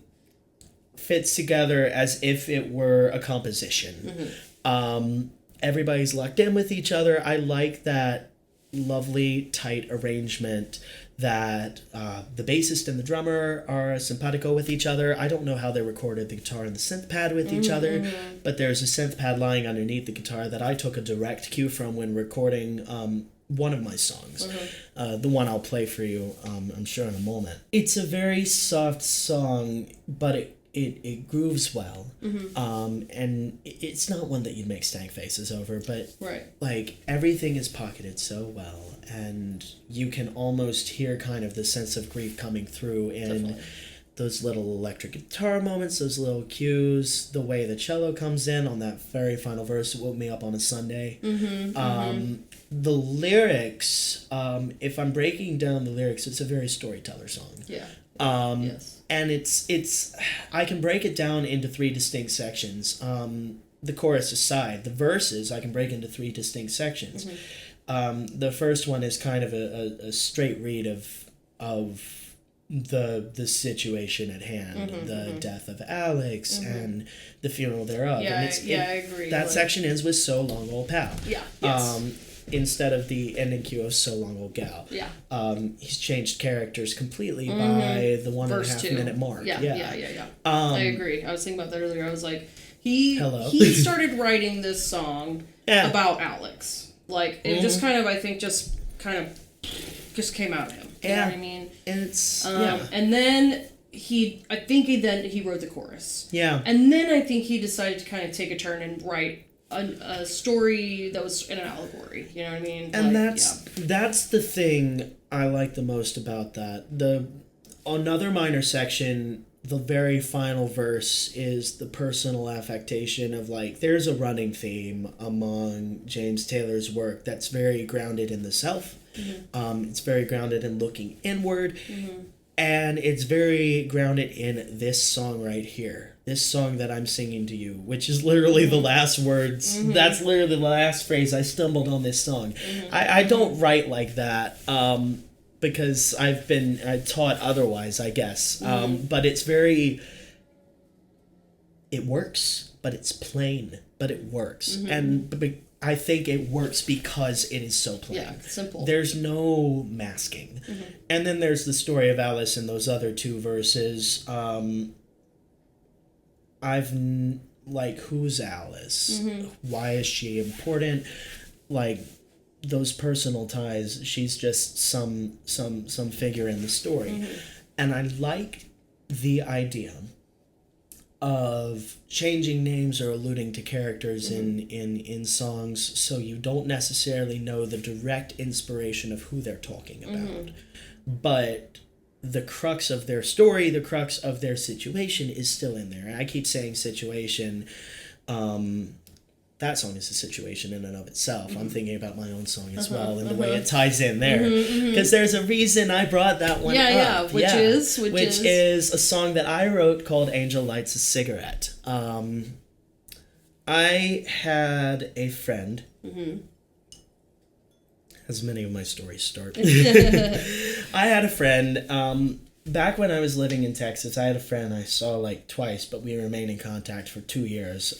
fits together as if it were a composition. Mm-hmm. Everybody's locked in with each other. I like that lovely, tight arrangement that the bassist and the drummer are simpatico with each other. I don't know how they recorded the guitar and the synth pad with each other, but there's a synth pad lying underneath the guitar that I took a direct cue from when recording one of my songs. The one I'll play for you, I'm sure, in a moment. It's a very soft song, but it grooves well. And it's not one that you'd make stank faces over, but like, everything is pocketed so well, and you can almost hear kind of the sense of grief coming through in those little electric guitar moments, those little cues, the way the cello comes in on that very final verse, "Woke Me Up on a Sunday." The lyrics, if I'm breaking down the lyrics, it's a very storyteller song. And it's I can break it down into three distinct sections. The chorus aside, the verses I can break into three distinct sections. The first one is kind of a straight read of the situation at hand, the death of Alex and the funeral thereof. Yeah, and I agree. That section ends with "So Long Old Pal." Yeah. Yes. Instead of the ending cue of "So Long Old Gal." Yeah. He's changed characters completely by the 1.5 minute mark. Yeah. I agree. I was thinking about that earlier. I was like, he started writing this song about Alex. Like, it just kind of, I think, just came out of him. You know what I mean? And it's and then he wrote the chorus. Yeah. And then I think he decided to kind of take a turn and write a story that was in an allegory, you know what I mean? And that's the thing I like the most about that. Another minor section, the very final verse, is the personal affectation of, like, there's a running theme among James Taylor's work that's very grounded in the self. It's very grounded in looking inward. And it's very grounded in this song right here. This song that I'm singing to you, which is literally the last words. That's literally the last phrase. I stumbled on this song. I don't write like that because I've been taught otherwise, I guess. But it's very... It works, but it's plain, but it works. And I think it works because it is so plain. Yeah, simple. There's no masking. And then there's the story of Alice in those other two verses. Who's Alice? Why is she important? Like, those personal ties, she's just some figure in the story. And I like the idea of changing names or alluding to characters in songs so you don't necessarily know the direct inspiration of who they're talking about. But the crux of their story, the crux of their situation is still in there. And I keep saying situation that song is a situation in and of itself. I'm thinking about my own song as well, and the way it ties in there. Because there's a reason I brought that one up. Which is a song that I wrote called Angel Lights a Cigarette. I had a friend, as many of my stories start. I had a friend, back when I was living in Texas, I had a friend I saw like twice, but we remained in contact for 2 years.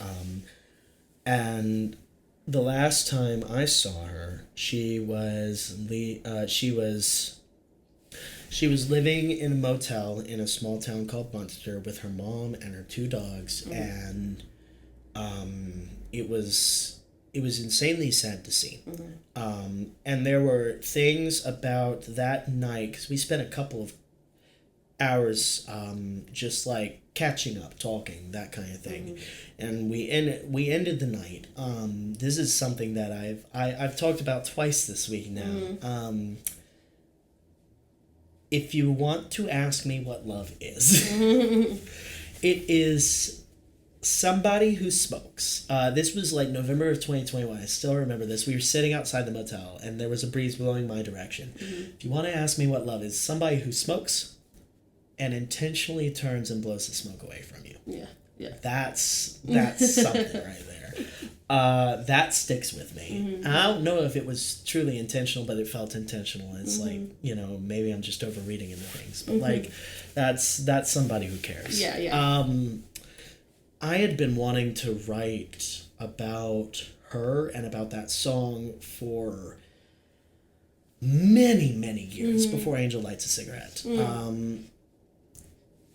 And the last time I saw her, she was living in a motel in a small town called Munster with her mom and her 2 dogs, and it was insanely sad to see. And there were things about that night, because we spent a couple of hours just like catching up, talking, that kind of thing. And we ended the night. This is something that I've talked about twice this week now. If you want to ask me what love is, it is somebody who smokes. This was like November of 2021. I still remember this. We were sitting outside the motel and there was a breeze blowing my direction. If you want to ask me what love is, somebody who smokes and intentionally turns and blows the smoke away from you. Yeah. That's something right there. That sticks with me. I don't know if it was truly intentional, but it felt intentional. It's like, maybe I'm just overreading into things, but like that's somebody who cares. I had been wanting to write about her and about that song for many, many years before Angel Lights a Cigarette.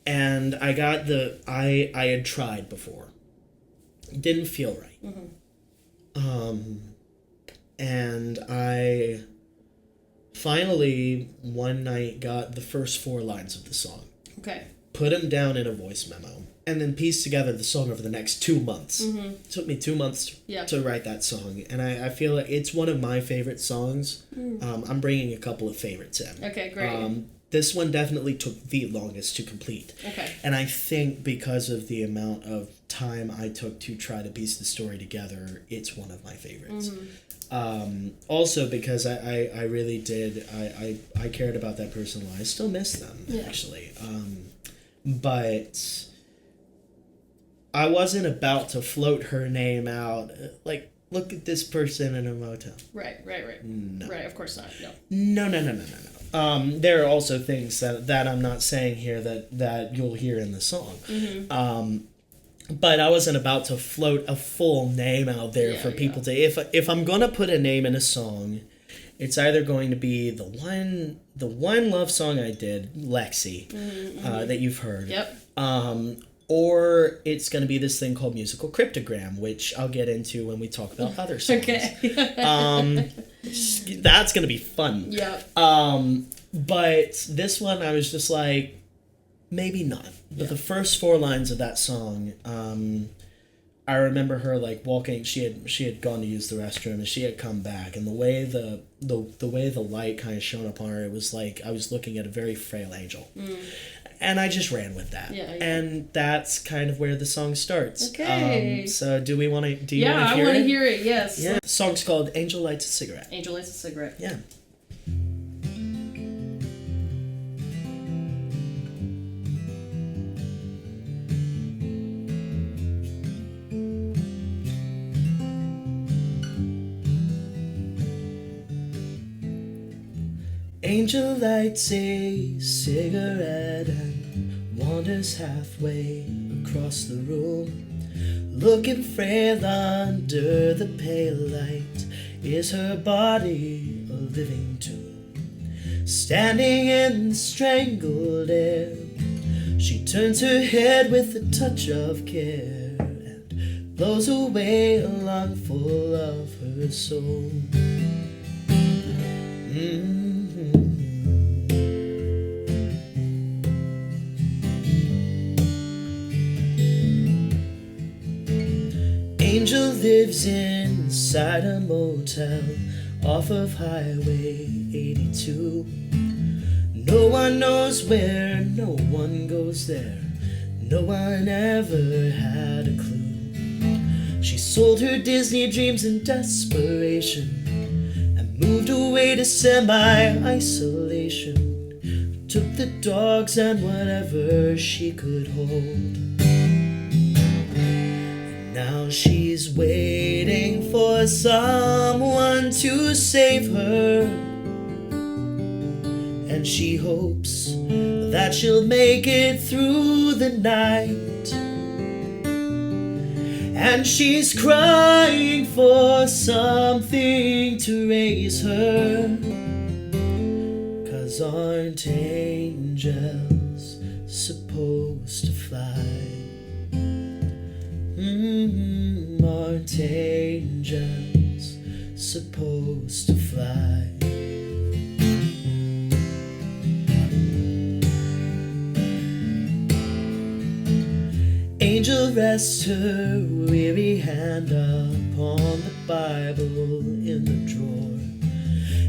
And I had tried before. It didn't feel right. And I finally one night got the first 4 lines of the song. Okay. Put them down in a voice memo. And then pieced together the song over the next 2 months. It took me 2 months to write that song. And I feel like it's one of my favorite songs. I'm bringing a couple of favorites in. Okay, great. This one definitely took the longest to complete. Okay. And I think because of the amount of time I took to try to piece the story together, it's one of my favorites. Also because I really did, I cared about that person a lot. I still miss them, actually. But I wasn't about to float her name out, like, look at this person in a motel. Right. No. Right, of course not, no. No. There are also things that I'm not saying here that you'll hear in the song. But I wasn't about to float a full name out there for people to... If I'm going to put a name in a song, it's either going to be the one love song I did, Lexi, that you've heard. Yep. Or it's going to be this thing called musical cryptogram, which I'll get into when we talk about other songs. Okay. That's going to be fun. Yep. But this one, I was just like, maybe not. But the first 4 lines of that song, I remember her like walking. She had gone to use the restroom, and she had come back, and the way the light kind of shone upon her, it was like I was looking at a very frail angel. And I just ran with that. And that's kind of where the song starts. Okay. So do you want to hear it? Yeah, I want to hear it, yes. Yeah. The song's called Angel Lights a Cigarette. Angel Lights a Cigarette. Yeah. Angel lights a cigarette and wanders halfway across the room. Looking frail under the pale light, is her body a living tomb? Standing in the strangled air, she turns her head with a touch of care and blows away a lungful of her soul. Angel lives inside a motel off of Highway 82. No one knows where, no one goes there. No one ever had a clue. She sold her Disney dreams in desperation and moved away to semi-isolation. Took the dogs and whatever she could hold. And now she's waiting for someone to save her. And she hopes that she'll make it through the night. And she's crying for something to raise her. 'Cause aren't angels supposed to fly? Aren't angels supposed to fly? Angel rests her weary hand upon the Bible in the drawer,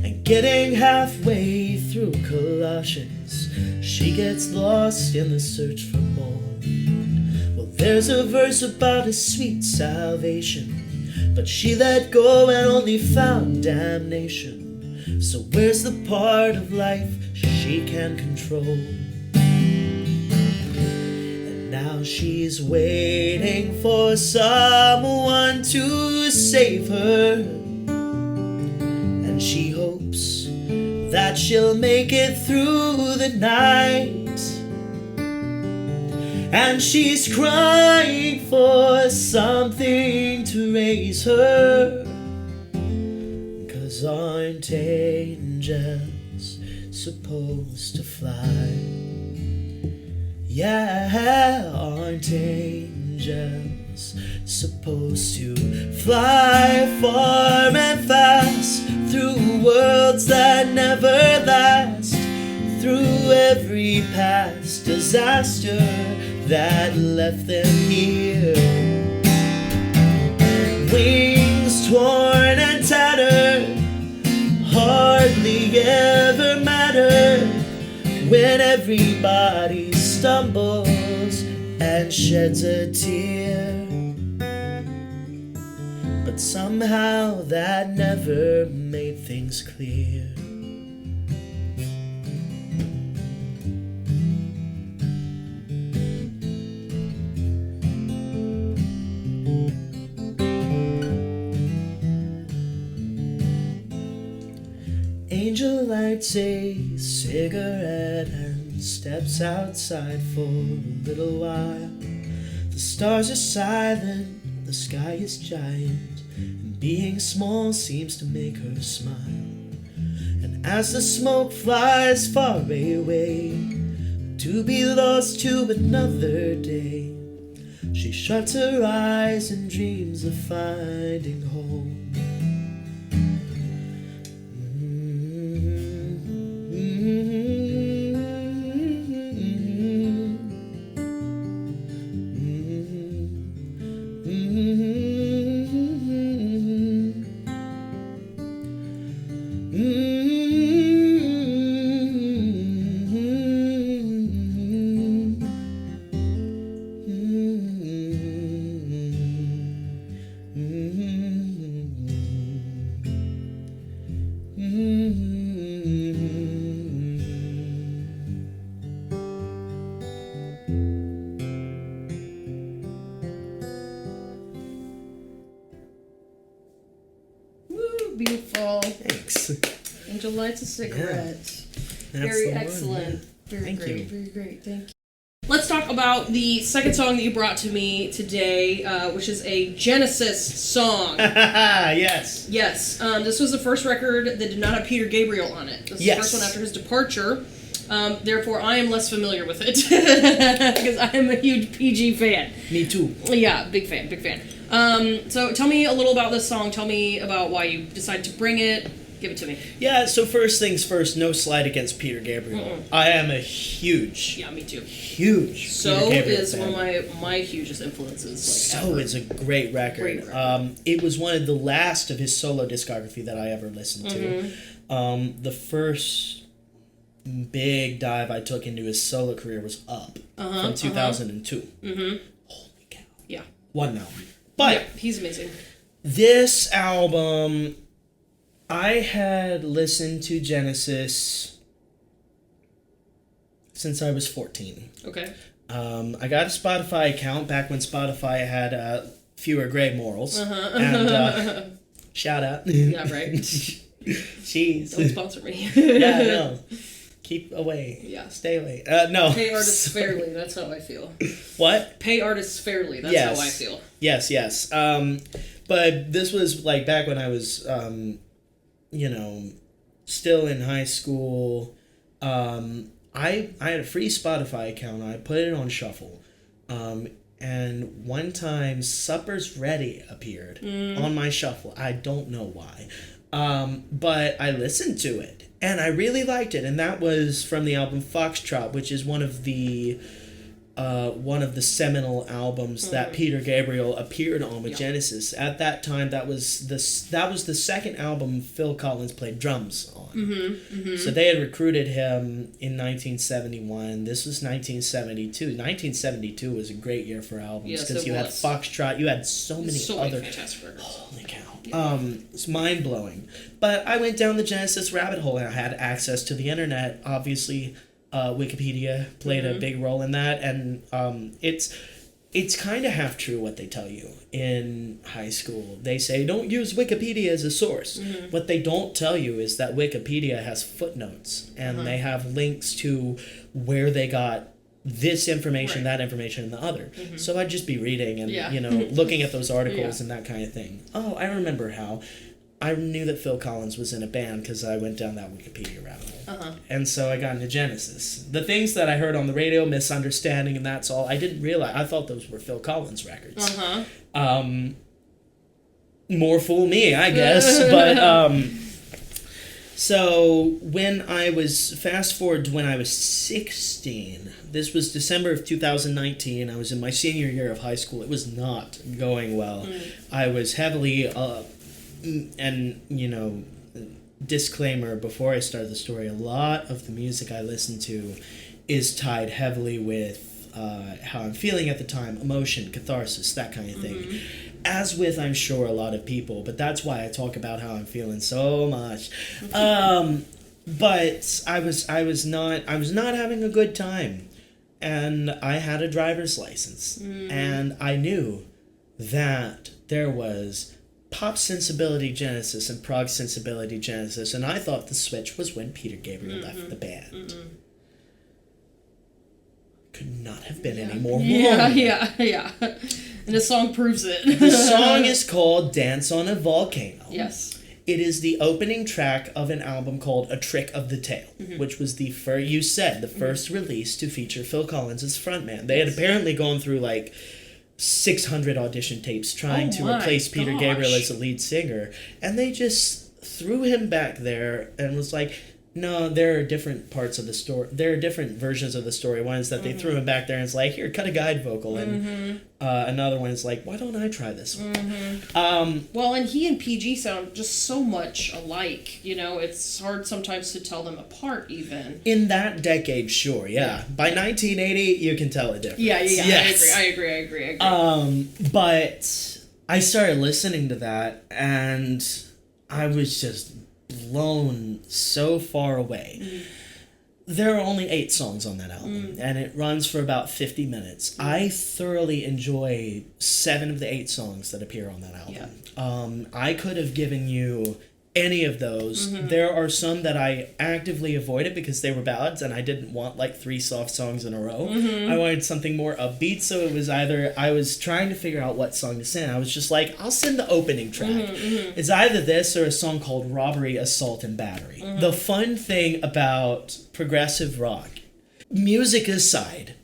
and getting halfway through Colossians, she gets lost in the search for more. Well, there's a verse about a sweet salvation, but she let go and only found damnation. So where's the part of life she can control? Now she's waiting for someone to save her, and she hopes that she'll make it through the night. And she's crying for something to raise her, 'cause aren't angels supposed to fly? Yeah, aren't angels supposed to fly far and fast through worlds that never last, through every past disaster that left them here? Wings torn and tattered hardly ever matter when everybody stumbles and sheds a tear. But somehow that never made things clear. Angel lights a cigarette and steps outside for a little while. The stars are silent, the sky is giant, and being small seems to make her smile. And as the smoke flies far away, to be lost to another day, she shuts her eyes and dreams of finding home. Beautiful. Thanks. Angel lights a cigarette. Yeah. Very excellent. Yeah. Very Thank great. you. Very great. Thank you. Let's talk about the second song that you brought to me today, which is a Genesis song. Yes. Yes. This was the first record that did not have Peter Gabriel on it. This is the first one after his departure. Therefore, I am less familiar with it because I am a huge PG fan. Me too. Yeah, big fan, big fan. So tell me a little about this song. Tell me about why you decided to bring it. Give it to me. Yeah, so first things first, no slight against Peter Gabriel. Mm-mm. I am a huge... Yeah, me too. Huge So Peter Gabriel is fan. one of my hugest influences. So is a great record. Great record. It was one of the last of his solo discography that I ever listened to. The first big dive I took into his solo career was Up from 2002. Mm-hmm. Holy cow. Yeah. One album. But yeah, he's amazing. This album, I had listened to Genesis since I was 14. Okay. I got a Spotify account back when Spotify had fewer gray morals. And shout out. Yeah, right. Jeez. Don't sponsor me. Yeah, no. Keep away. Yeah. Stay away. No. Pay artists fairly. That's how I feel. What? Pay artists fairly. That's how I feel. Yes. But this was like back when I was, still in high school. I had a free Spotify account. I put it on shuffle. And one time, Supper's Ready appeared on my shuffle. I don't know why. But I listened to it. And I really liked it. And that was from the album Foxtrot, which is one of the seminal albums that Peter Gabriel appeared on with Genesis. At that time, that was the second album Phil Collins played drums on. So they had recruited him in 1971. This was 1972. 1972 was a great year for albums because you had Foxtrot. You had so many fantastic records. Holy cow. Yeah. It's mind-blowing. But I went down the Genesis rabbit hole and I had access to the internet, obviously. Wikipedia played a big role in that, and it's kind of half true what they tell you in high school. They say don't use Wikipedia as a source. What they don't tell you is that Wikipedia has footnotes, and they have links to where they got this information, that information, and the other. So I'd just be reading and looking at those articles and that kind of thing. Oh, I remember how I knew that Phil Collins was in a band because I went down that Wikipedia rabbit hole. And so I got into Genesis. The things that I heard on the radio, Misunderstanding and That's All, I didn't realize. I thought those were Phil Collins records. More fool me, I guess. But so when I was, fast forward to when I was 16, this was December of 2019. I was in my senior year of high school. It was not going well. I was heavily... and disclaimer before I start the story, a lot of the music I listen to is tied heavily with how I'm feeling at the time, emotion, catharsis, that kind of thing, as with I'm sure a lot of people, but that's why I talk about how I'm feeling so much. But I was not having a good time, and I had a driver's license, and I knew that there was pop sensibility Genesis and prog sensibility Genesis, and I thought the switch was when Peter Gabriel left the band. Could not have been any more wrong. Yeah. And the song proves it. The song is called Dance on a Volcano. Yes. It is the opening track of an album called A Trick of the Tail, which was the first release to feature Phil Collins as frontman. They had apparently gone through like 600 audition tapes trying to replace Peter Gabriel as a lead singer, and they just threw him back there and was like, no, there are different parts of the story. There are different versions of the story. One is that they threw him back there and it's like, here, cut a guide vocal. And another one is like, why don't I try this one? Well, and he and PG sound just so much alike. It's hard sometimes to tell them apart even. In that decade, sure, yeah. By 1980, you can tell a difference. Yeah. Yes. I agree. But I started listening to that and I was just blown so far away. There are only 8 songs on that album, and it runs for about 50 minutes. I thoroughly enjoy 7 of the 8 songs that appear on that album. I could have given you any of those. There are some that I actively avoided because they were ballads, and I didn't want like 3 soft songs in a row. I wanted something more upbeat, so it was either I was trying to figure out what song to send. I was just like, I'll send the opening track. It's either this or a song called Robbery, Assault, and Battery. The fun thing about progressive rock, music aside,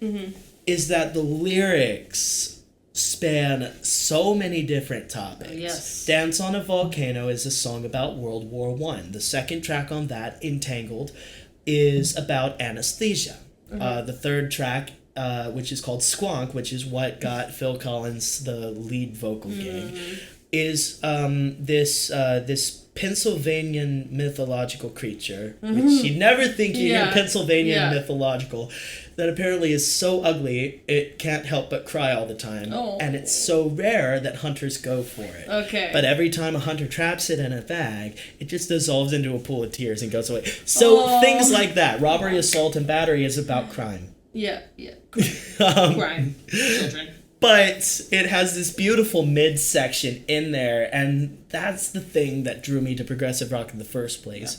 is that the lyrics span so many different topics. Yes. Dance on a Volcano is a song about World War I. The second track on that, Entangled, is about anesthesia. The third track, which is called Squonk, which is what got Phil Collins the lead vocal gig, is this Pennsylvanian mythological creature, which you'd never think you hear Pennsylvanian mythological, that apparently is so ugly it can't help but cry all the time. Oh. And it's so rare that hunters go for it. Okay. But every time a hunter traps it in a bag, it just dissolves into a pool of tears and goes away. So things like that. Robbery, assault, and battery is about crime. Yeah. Crime. Children. But it has this beautiful midsection in there, and that's the thing that drew me to progressive rock in the first place.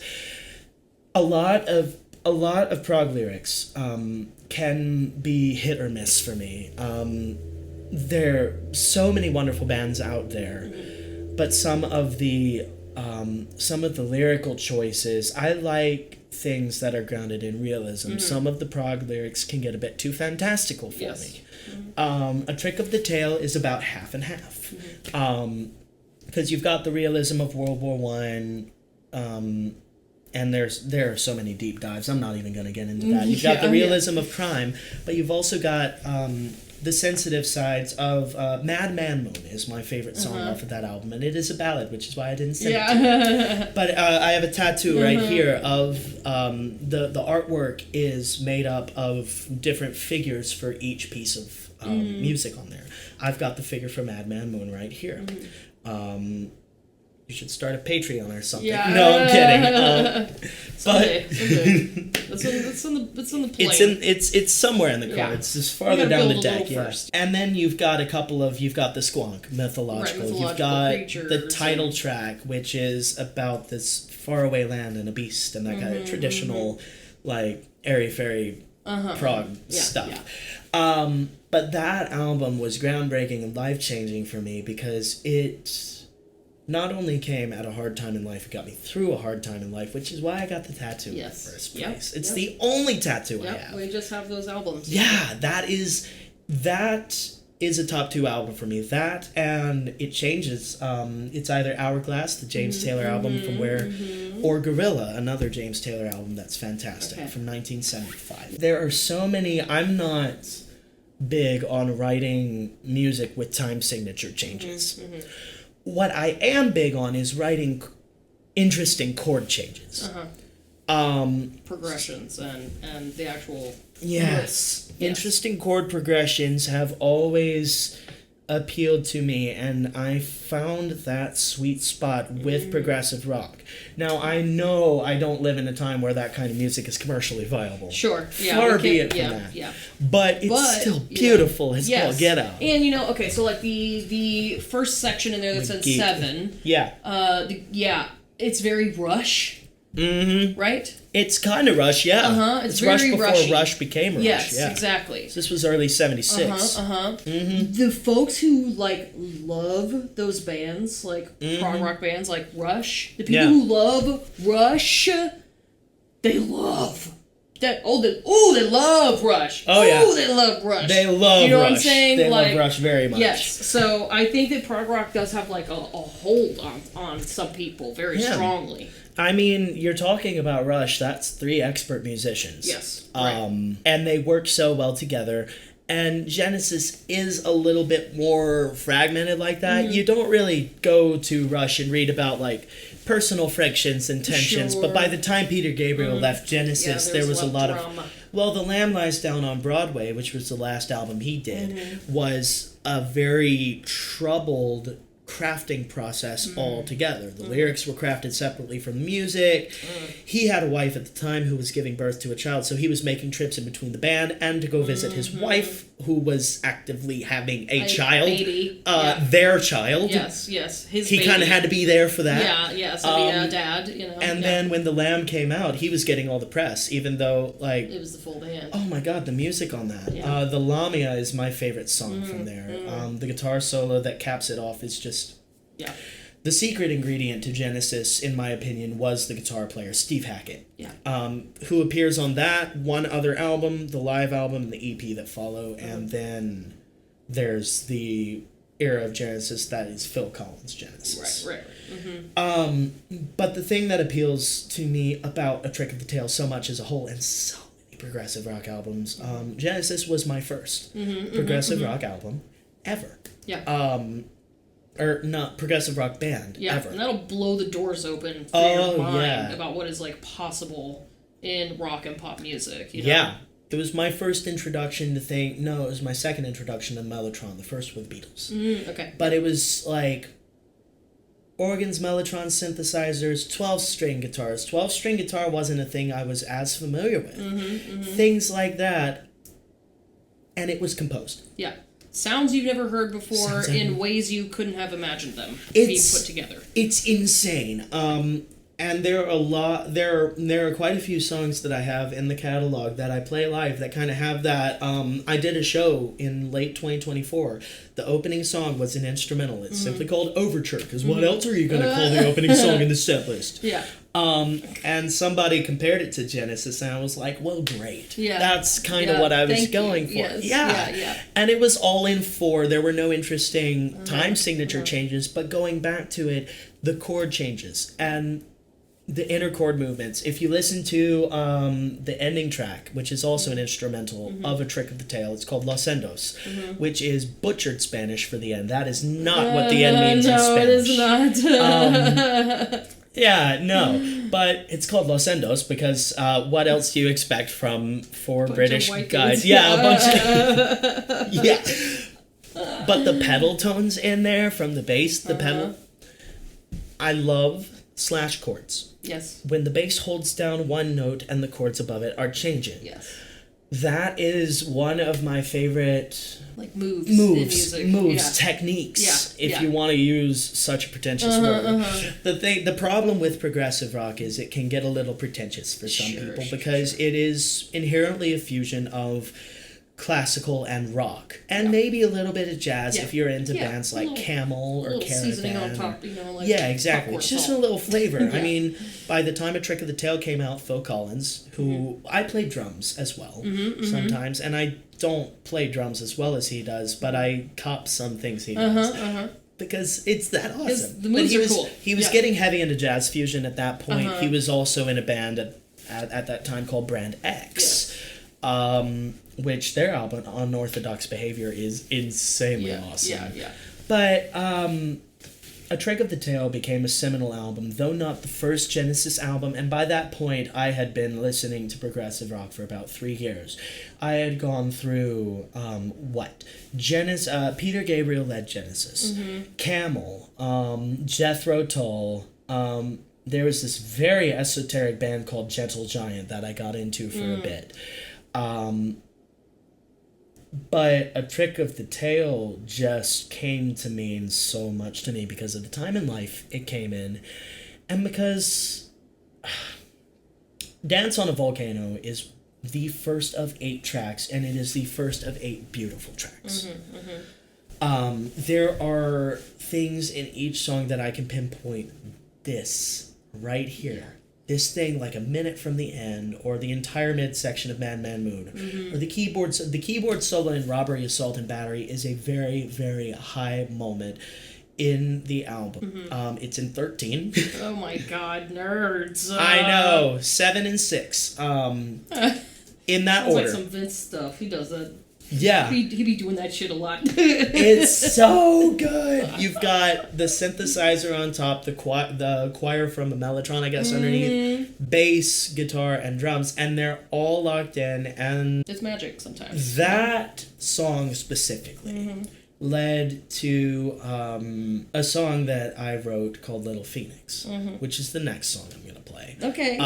Yeah. A lot of prog lyrics can be hit or miss for me. There are so many wonderful bands out there, but some of the lyrical choices, I like things that are grounded in realism. Some of the prog lyrics can get a bit too fantastical for me. A Trick of the Tail is about half and half, because you've got the realism of World War I, and there are so many deep dives. I'm not even going to get into that. You've got the realism of crime, but you've also got the sensitive sides of Madman Moon is my favorite song off of that album, and it is a ballad, which is why I didn't sing it to you. But I have a tattoo right here of the artwork is made up of different figures for each piece of music on there. I've got the figure for Madman Moon right here. You should start a Patreon or something. Yeah. No, I'm kidding. Someday. It's in the plan. It's somewhere in the cards. It's farther down the deck. Yeah. First. And then you've got the Squonk, mythological. You've got the title track, which is about this faraway land and a beast and that kind of traditional, like airy-fairy prog stuff. Yeah. But that album was groundbreaking and life-changing for me because it not only came at a hard time in life, it got me through a hard time in life, which is why I got the tattoo in the first place. It's the only tattoo I have. We just have those albums. Yeah, that is a top 2 album for me. That and It Changes. It's either Hourglass, the James Taylor album or Gorilla, another James Taylor album that's fantastic from 1975. There are so many. I'm not big on writing music with time signature changes. What I am big on is writing interesting chord changes. Progressions and the actual... Yes. Interesting chord progressions have always appealed to me, and I found that sweet spot with progressive rock. Now, I know I don't live in a time where that kind of music is commercially viable. Sure. Yeah, far be it from that. Yeah. But it's still beautiful as all get out. And, so like the first section in there that says 7. Yeah. It's very Rush. Right? It's kind of Rush, yeah. It's Rush very before Rushy. Rush became Rush. Yes, yeah. exactly. So this was early 76. The folks who love those bands, prog rock bands like Rush, the people who love Rush, they love that. They love Rush. Oh yeah. They love Rush. They love you know Rush. What I'm saying? They love Rush very much. Yes. So I think that prog rock does have a hold on some people very strongly. I mean, you're talking about Rush, that's 3 expert musicians. Yes. And they work so well together. And Genesis is a little bit more fragmented like that. You don't really go to Rush and read about, personal frictions and tensions. But by the time Peter Gabriel left Genesis, there was a lot of... Well, The Lamb Lies Down on Broadway, which was the last album he did, was a very troubled crafting process altogether. The lyrics were crafted separately from the music. He had a wife at the time who was giving birth to a child, so he was making trips in between the band and to go visit his wife, who was actively having a child. Baby. Their child. Yes. He kind of had to be there for that. Yeah, so be a dad, And then when The Lamb came out, he was getting all the press, even though, it was the full band. Oh my god, the music on that. The Lamia is my favorite song from there. The guitar solo that caps it off is just... Yeah. The secret ingredient to Genesis, in my opinion, was the guitar player, Steve Hackett. Yeah. Who appears on that, one other album, the live album, and the EP that follow, and then there's the era of Genesis that is Phil Collins' Genesis. Right. But the thing that appeals to me about A Trick of the Tail so much as a whole, and so many progressive rock albums, Genesis was my first progressive rock album ever. Yeah. or not progressive rock band ever. And that'll blow the doors open for your mind about what is like possible in rock and pop music. You know? Yeah. It was my first introduction to it was my second introduction to Mellotron. The first with Beatles. Okay. But it was like organs, Mellotron, synthesizers, 12-string guitars. 12-string guitar wasn't a thing I was as familiar with. Things like that. And it was composed. Yeah. Sounds you've never heard before in ways you couldn't have imagined them being put together. It's insane. And there are quite a few songs that I have in the catalog that I play live that kind of have that. I did a show in late 2024. The opening song was an instrumental. It's simply called Overture, because what else are you going to call the opening song in the set list? Yeah. And somebody compared it to Genesis, and I was like, well, great. Yeah. That's kind of what I was going for. Yes. Yeah. And it was all in 4. There were no interesting time signature changes, but going back to it, the chord changes and the inner chord movements. If you listen to the ending track, which is also an instrumental of A Trick of the Tail, it's called Los Endos, which is butchered Spanish for the end. That is not what the end means in Spanish. No, it is not. Yeah, no, but it's called Los Endos because what else do you expect from 4 British guys? Yeah, a bunch of... yeah. But the pedal tones in there from the bass, the pedal... I love slash chords. Yes. When the bass holds down one note and the chords above it are changing. Yes. That is one of my favorite like moves in music. Techniques, if you want to use such a pretentious word. The problem with progressive rock is it can get a little pretentious for some people because it is inherently a fusion of classical and rock, and maybe a little bit of jazz if you're into bands like Camel or Caravan. Seasoning on top, like exactly. It's just a little flavor. I mean, by the time A Trick of the Tail came out, Phil Collins, who I play drums as well sometimes, and I don't play drums as well as he does, but I cop some things he does. Because it's that awesome. The moves are cool. He was getting heavy into jazz fusion at that point. He was also in a band at that time called Brand X. Which their album, Unorthodox Behavior, is insanely awesome. But A Trick of the Tail became a seminal album, though not the first Genesis album, and by that point I had been listening to progressive rock for about 3 years. I had gone through, Peter Gabriel led Genesis, Camel, Jethro Tull, there was this very esoteric band called Gentle Giant that I got into for a bit. But A Trick of the Tail just came to mean so much to me because of the time in life it came in, and because Dance on a Volcano is the first of 8 tracks, and it is the first of 8 beautiful tracks. There are things in each song that I can pinpoint this right here. This thing like a minute from the end, or the entire midsection of Madman Moon, or the keyboard solo in Robbery, Assault, and Battery is a very, very high moment in the album. It's in 13. Oh my god, nerds. I know, 7 and 6. In that order. Like some Vince stuff. He does that. Yeah. He be doing that shit a lot. It's so good. You've got the synthesizer on top, the choir from the Mellotron, I guess, underneath, bass, guitar, and drums, and they're all locked in, and... It's magic sometimes. That song specifically led to a song that I wrote called Little Phoenix, which is the next song I'm going to play. Okay.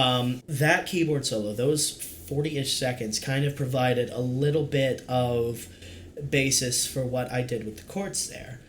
That keyboard solo, those 40-ish seconds kind of provided a little bit of basis for what I did with the chords there.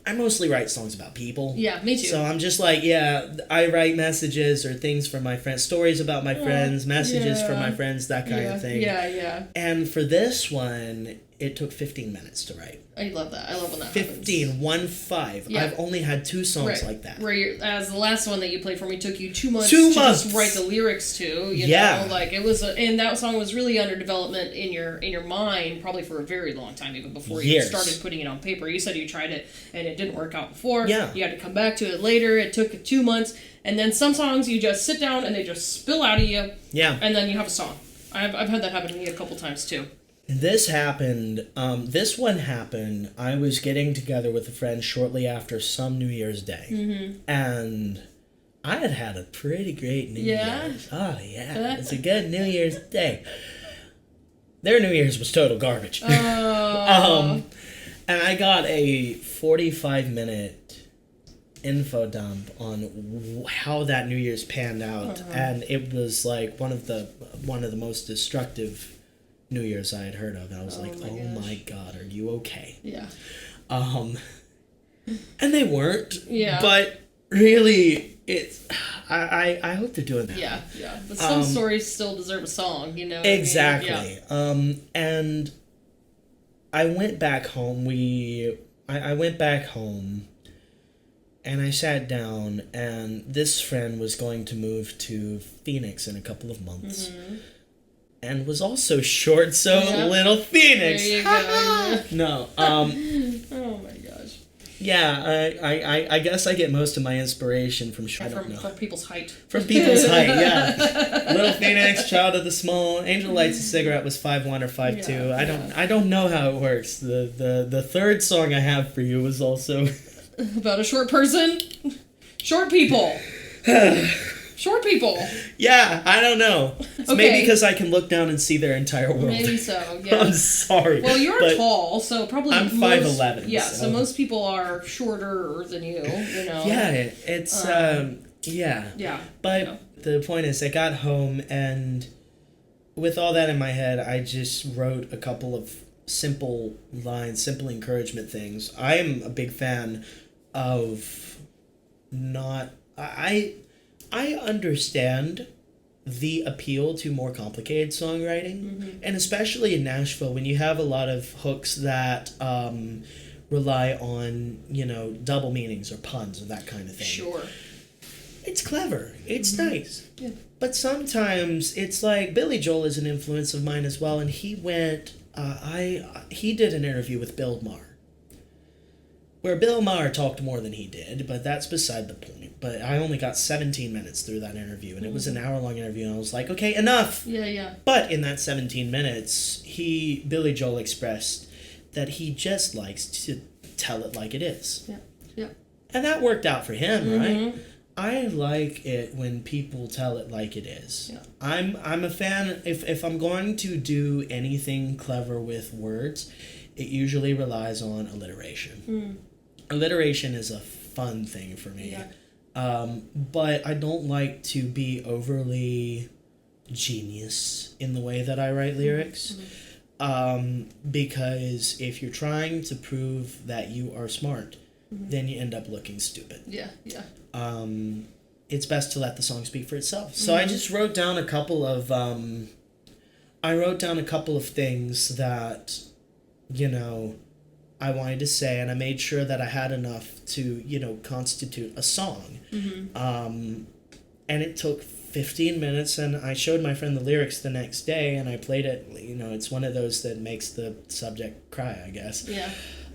I mostly write songs about people. Yeah, me too. So I'm just like, I write messages or things for my friends, stories about my friends, messages for my friends, that kind of thing. Yeah. And for this one, it took 15 minutes to write. I love that. I love when that 15, 1-5. Yeah. I've only had 2 songs like that. As the last one that you played for me took you 2 months to just write the lyrics to, you know, like it was, and that song was really under development in your mind probably for a very long time, even before you started putting it on paper. You said you tried it and it didn't work out before. Yeah. You had to come back to it later. It took 2 months, and then some songs you just sit down and they just spill out of you. Yeah. And then you have a song. I've had that happen to me a couple times too. This happened, this one happened, I was getting together with a friend shortly after some New Year's Day. Mm-hmm. And I had had a pretty great New Year's. Oh, yeah. It's a good New Year's Day. Their New Year's was total garbage. And I got a 45-minute info dump on how that New Year's panned out. And it was like one of the most destructive New Year's I had heard of. And I was like, my God, are you okay? Yeah. And they weren't. Yeah. But really, it's... I hope they're doing that. Yeah. But some stories still deserve a song, you know? Exactly. I mean? Yeah. And I went back home. I went back home, and I sat down, and this friend was going to move to Phoenix in a couple of months. Mm-hmm. And was also short, so little Phoenix. There you go. No. Oh my gosh. Yeah, I guess I get most of my inspiration from from people's height. From people's height, yeah. Little Phoenix, Child of the Small, Angel Lights a Cigarette was 5'1" or 5'2". Yeah, I don't know how it works. The third song I have for you was also about a short person. Short people. Short people. Yeah, I don't know. It's maybe because I can look down and see their entire world. Maybe so, yeah. I'm sorry. Well, you're tall, so probably I'm 5'11". Yeah, so most people are shorter than you know. Yeah, it's, yeah. Yeah. But the point is, I got home, and with all that in my head, I just wrote a couple of simple lines, simple encouragement things. I am a big fan of I understand the appeal to more complicated songwriting, and especially in Nashville, when you have a lot of hooks that rely on, double meanings or puns or that kind of thing. Sure. It's clever. It's nice. Yeah. But sometimes it's like Billy Joel is an influence of mine as well, and he went, he did an interview with Bill Maher, where Bill Maher talked more than he did, but that's beside the point. But I only got 17 minutes through that interview, and it was an hour-long interview, and I was like, okay, enough! Yeah. But in that 17 minutes, Billy Joel expressed that he just likes to tell it like it is. Yeah. And that worked out for him, right? I like it when people tell it like it is. Yeah. I'm a fan, if I'm going to do anything clever with words, it usually relies on alliteration. Alliteration is a fun thing for me. Yeah. But I don't like to be overly genius in the way that I write lyrics. Because if you're trying to prove that you are smart, then you end up looking stupid. Yeah. It's best to let the song speak for itself. So I just wrote down a couple of things that, I wanted to say, and I made sure that I had enough to, constitute a song. And it took 15 minutes, and I showed my friend the lyrics the next day, and I played it. It's one of those that makes the subject cry, I guess. Yeah.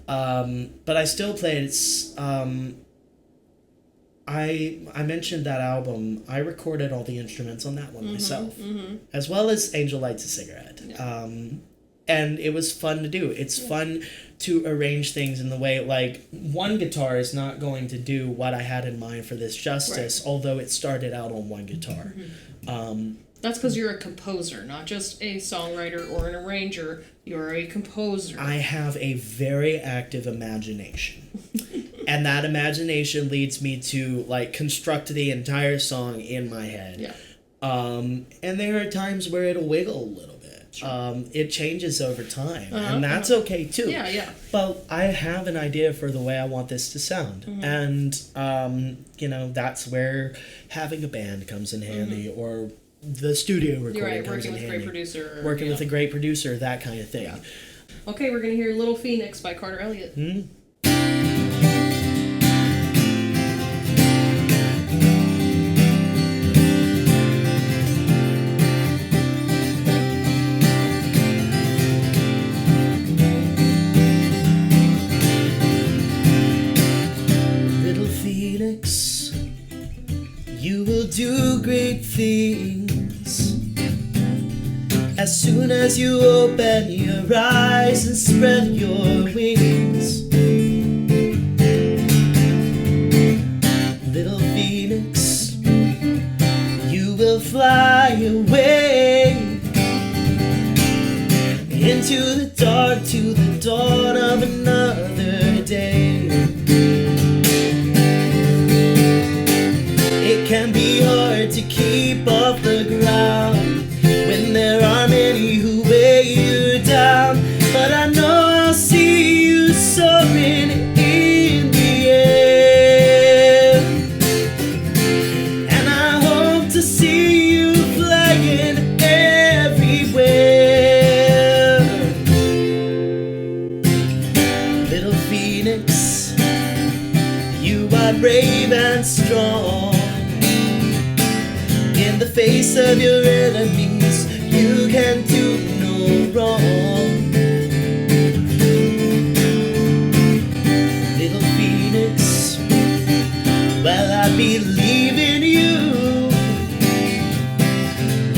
But I still played it. I mentioned that album. I recorded all the instruments on that one myself, as well as Angel Lights a Cigarette. Yeah. And it was fun to do. It's fun to arrange things in the way, like, one guitar is not going to do what I had in mind for this justice, although it started out on one guitar. That's because you're a composer, not just a songwriter or an arranger. You're a composer. I have a very active imagination. And that imagination leads me to, construct the entire song in my head. Yeah. And there are times where it'll wiggle a little bit. Sure. It changes over time, and that's okay too. Yeah. But I have an idea for the way I want this to sound, and that's where having a band comes in handy, or the studio recording comes in handy. Working with a great producer, that kind of thing. Yeah. Okay, we're gonna hear "Little Phoenix" by Carter Elliott. You will do great things As soon as you open your eyes and spread your wings, little phoenix, you will fly away into the dark to the dawn of another day. It can be hard to keep off the ground when there are many who weigh you down, but I know I'll see you soaring in the air, and I hope to see you flying everywhere. Little phoenix, you are brave and strong. In the face of your enemies, you can do no wrong. Little phoenix, well, I believe in you.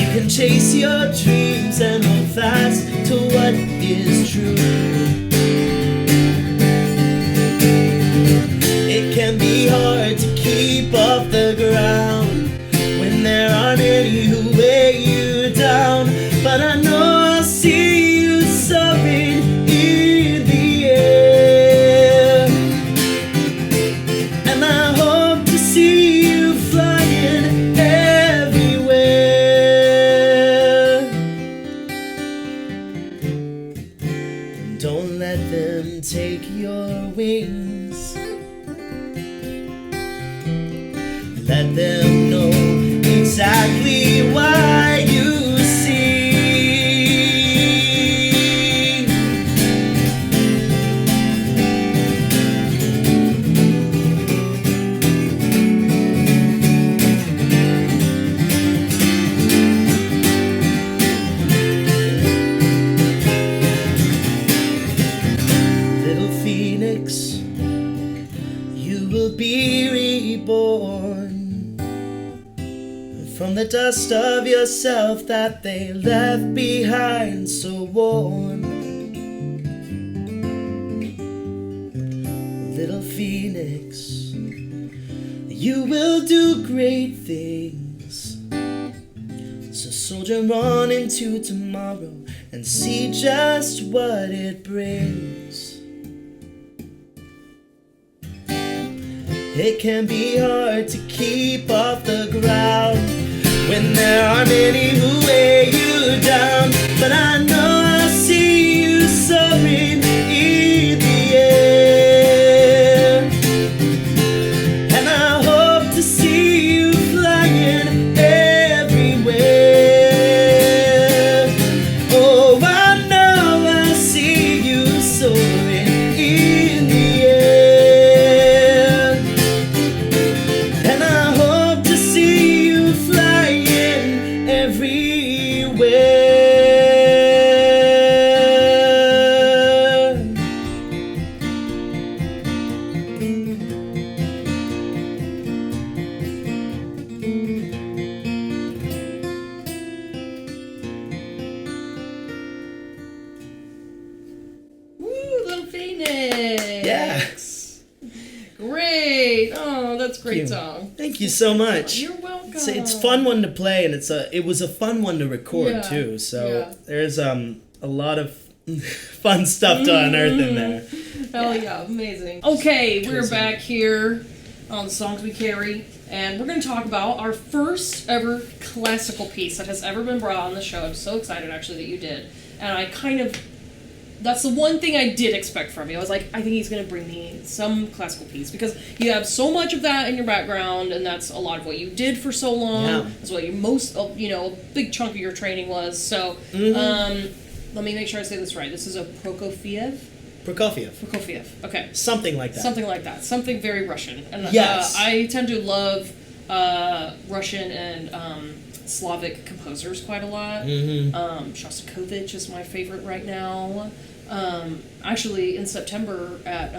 You can chase your dreams and hold fast to what is true. It can be hard to keep off the ground when there are many who weigh you down, but I know I'll see you soaring in the air, and I hope to see you flying everywhere. Don't let them take your wings. Let them know exactly why you see. Little phoenix, you will be reborn from the dust of yourself that they left behind so worn. Little phoenix, you will do great things. So soldier on into tomorrow and see just what it brings. It can be hard to keep off the ground when there are many who weigh you down, but I know I'll see you soaring in the air, and I hope to see you flying everywhere. Oh, I know I'll see you soaring in the air, and I hope to see you flying everywhere. Woo, Little Phoenix. Yes. Great. Oh, that's a great Thank you. song. Thank you so much. You're welcome. It's a fun one to play, and it was a fun one to record Yeah, too. So yeah. there's a lot of fun stuff to unearth in there. Hell yeah, amazing. Okay, we're Cool. back here on the Songs We Carry, and we're going to talk about our first ever classical piece that has ever been brought on the show. I'm so excited actually that you did, and that's the one thing I did expect from you. I was like, I think he's going to bring me some classical piece because you have so much of that in your background, and that's a lot of what you did for so long. Yeah. That's what a big chunk of your training was. So, let me make sure I say this right. This is a Prokofiev. Okay. Something like that. Something like that. Something very Russian. And Yes. I tend to love Russian and Slavic composers quite a lot. Shostakovich is my favorite right now. Actually, in September at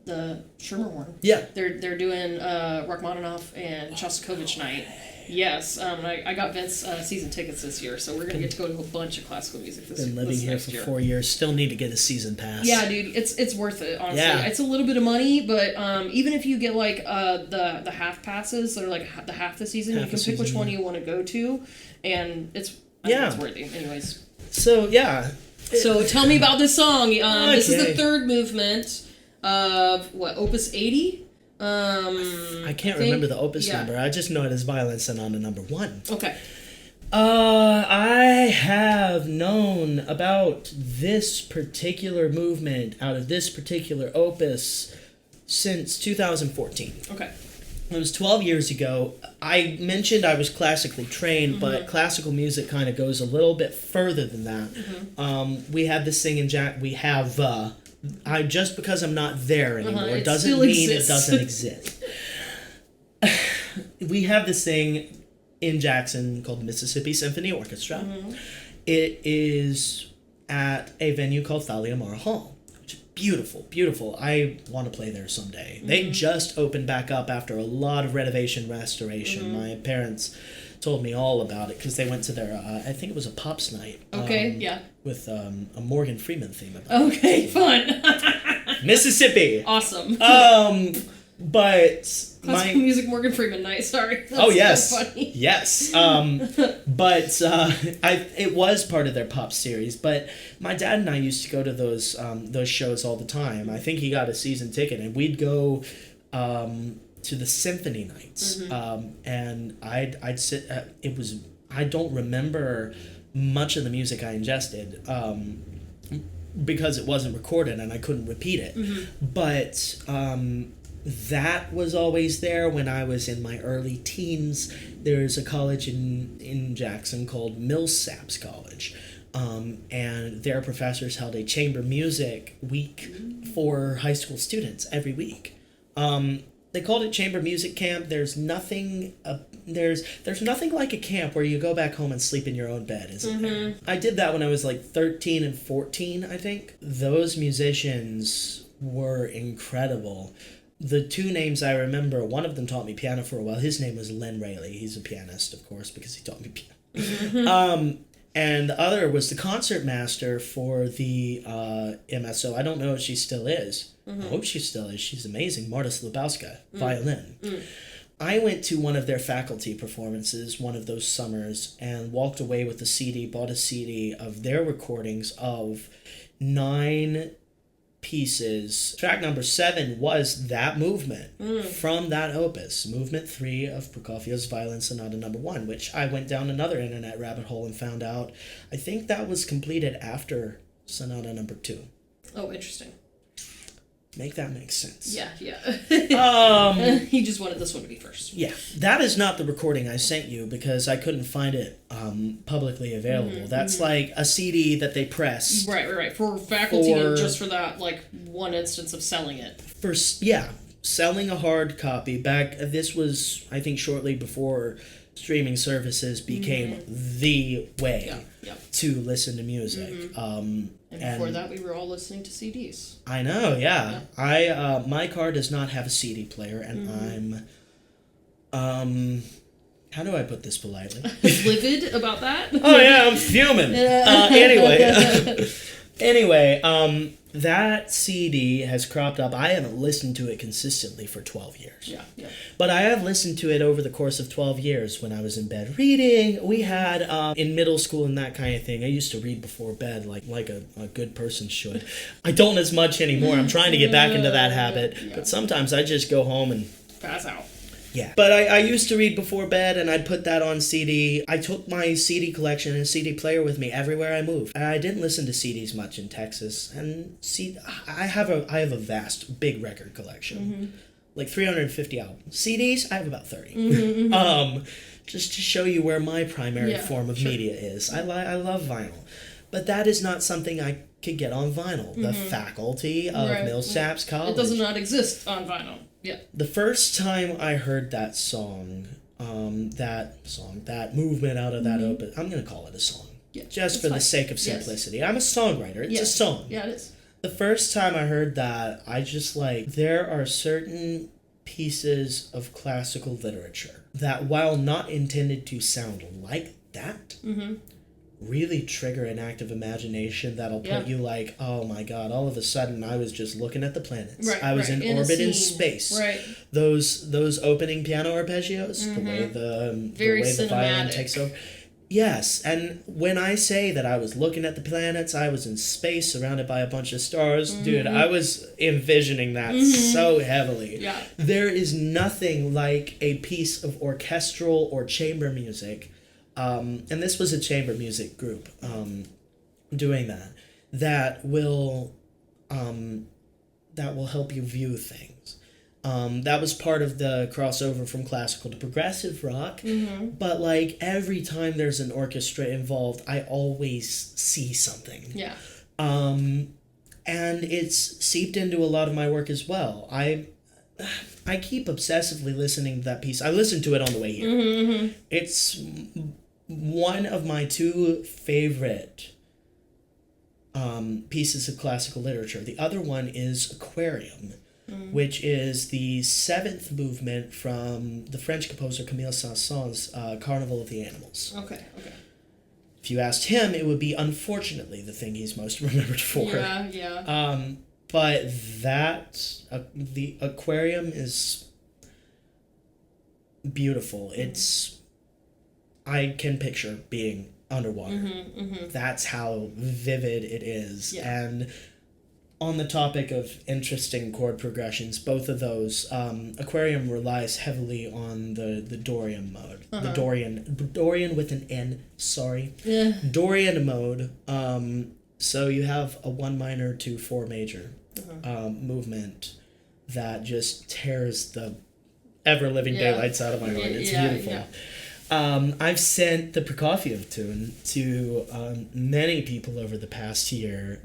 the Schermerhorn. Yeah. They're doing Rachmaninoff and Shostakovich night. Yes, I got Vince season tickets this year, so we're gonna get to go to a bunch of classical music this year. Been living here for 4 years. Still need to get a season pass. Yeah, dude, it's worth it. Honestly, yeah. It's a little bit of money, but even if you get like the half passes that are like the half the season, you can pick which one you want to go to, and it's worthy. Anyways. So yeah. So tell me about this song. This is the third movement of Opus 80. I can't remember the opus number. I just know it as Violin Sonata number 1. Okay. I have known about this particular movement out of this particular opus since 2014. Okay. It was 12 years ago. I mentioned I was classically trained, but classical music kind of goes a little bit further than that. We have this thing in we have... just because I'm not there anymore doesn't mean it doesn't exist. We have this thing in Jackson called Mississippi Symphony Orchestra. It is at a venue called Thalia Mara Hall, which is beautiful, beautiful. I want to play there someday. They just opened back up after a lot of renovation, restoration. My parents told me all about it because they went to their, I think it was a Pops night. With a Morgan Freeman theme about it. Okay, fun. Mississippi. Awesome. But Classical music Morgan Freeman night. Sorry. That's yes. So funny. Yes. But it was part of their pop series. But my dad and I used to go to those shows all the time. I think he got a season ticket, and we'd go to the symphony nights. And I'd sit. I don't remember much of the music I ingested. Because it wasn't recorded and I couldn't repeat it. But that was always there when I was in my early teens. There's a college in Jackson called Millsaps College. And their professors held a chamber music week for high school students every week. They called it chamber music camp. There's nothing there's nothing like a camp where you go back home and sleep in your own bed, isn't there? I did that when I was like 13 and 14, I think. Those musicians were incredible. The two names I remember, one of them taught me piano for a while. His name was Len Rayleigh. He's a pianist, of course, because he taught me piano. And the other was the concert master for the MSO. I don't know if she still is. I hope she still is. She's amazing. Marta Slabowska, violin. I went to one of their faculty performances one of those summers and walked away with a CD, bought a CD of their recordings of 9 pieces. Track number 7 was that movement from that opus, movement 3 of Prokofiev's Violin Sonata number 1, which I went down another internet rabbit hole and found out. I think that was completed after Sonata number 2. Oh, interesting. Make that make sense. Yeah. He just wanted this one to be first. Yeah. That is not the recording I sent you because I couldn't find it publicly available. That's like a CD that they pressed. Right. For faculty or just for that, like, one instance of selling it. Selling a hard copy. This was, I think, shortly before streaming services became the way to listen to music. And before that, we were all listening to CDs. I know, yeah. My car does not have a CD player, and I'm, how do I put this politely? Livid about that? Oh yeah, I'm fuming. Anyway, that CD has cropped up. I haven't listened to it consistently for 12 years. Yeah. But I have listened to it over the course of 12 years when I was in bed reading. We had, in middle school and that kind of thing, I used to read before bed like a good person should. I don't as much anymore. I'm trying to get back into that habit. Yeah. But sometimes I just go home and pass out. Yeah. But I used to read before bed, and I'd put that on CD. I took my CD collection and CD player with me everywhere I moved. I didn't listen to CDs much in Texas, and I have a vast, big record collection. Like 350 albums. CDs, I have about 30. Just to show you where my primary form of media is. I love vinyl. But that is not something I could get on vinyl. The faculty of Millsaps College. It does not exist on vinyl. Yeah. The first time I heard that song, that movement out of that opus, I'm going to call it a song. Yeah. Just for the sake of simplicity. I'm a songwriter. It's a song. Yeah, it is. The first time I heard that, I just like, there are certain pieces of classical literature that, while not intended to sound like that, really trigger an active imagination that'll put you like, oh my god, all of a sudden I was just looking at the planets. I was in orbit in space. Those opening piano arpeggios, the way the violin takes over. Yes, and when I say that I was looking at the planets, I was in space surrounded by a bunch of stars, dude, I was envisioning that so heavily. Yeah. There is nothing like a piece of orchestral or chamber music, and this was a chamber music group doing that will help you view things. That was part of the crossover from classical to progressive rock. But like every time there's an orchestra involved, I always see something. Yeah. And it's seeped into a lot of my work as well. I keep obsessively listening to that piece. I listened to it on the way here. It's one of my two favorite pieces of classical literature. The other one is Aquarium, which is the seventh movement from the French composer Camille Saint-Saëns' Carnival of the Animals. Okay. If you asked him, it would be, unfortunately, the thing he's most remembered for. Yeah. But the Aquarium is beautiful. I can picture being underwater. That's how vivid it is. Yeah. And on the topic of interesting chord progressions, both of those, Aquarium relies heavily on the Dorian mode. The Dorian with an N, sorry. Yeah. Dorian mode. So you have a 1 minor to 4 major movement that just tears the ever-living daylights out of my heart. It's beautiful. Yeah. I've sent the Prokofiev tune to many people over the past year.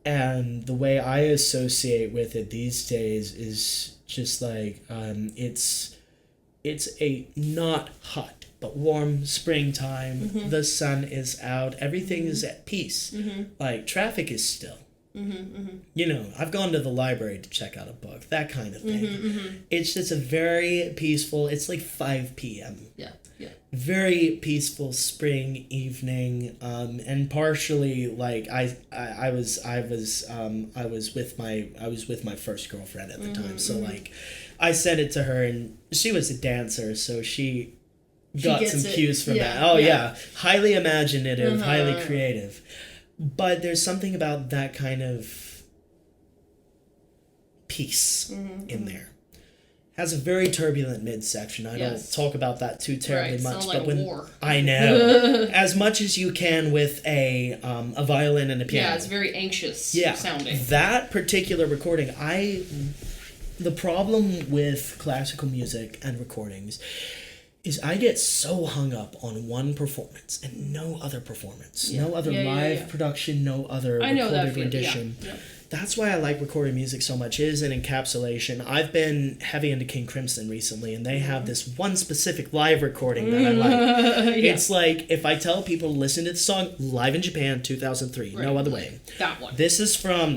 And the way I associate with it these days is just like, it's a not hot but warm springtime. The sun is out. Everything is at peace. Like, traffic is still. You know, I've gone to the library to check out a book, that kind of thing. It's just a very peaceful, it's like 5 p.m. Yeah. Very peaceful spring evening, and partially like I was with my first girlfriend at the time, so like I sent it to her, and she was a dancer, so she got some cues from that. Oh yeah, highly imaginative, highly creative, but there's something about that kind of peace in there. Has a very turbulent midsection. I don't talk about that too terribly much, but when war. I know as much as you can with a violin and a piano. Yeah, it's very anxious sounding. That particular recording, the problem with classical music and recordings is I get so hung up on one performance and no other performance, no other live production, no other recorded rendition. Yeah. That's why I like recorded music so much. It is an encapsulation. I've been heavy into King Crimson recently, and they have this one specific live recording that I like. It's like, if I tell people to listen to the song, live in Japan, 2003, no other way. That one.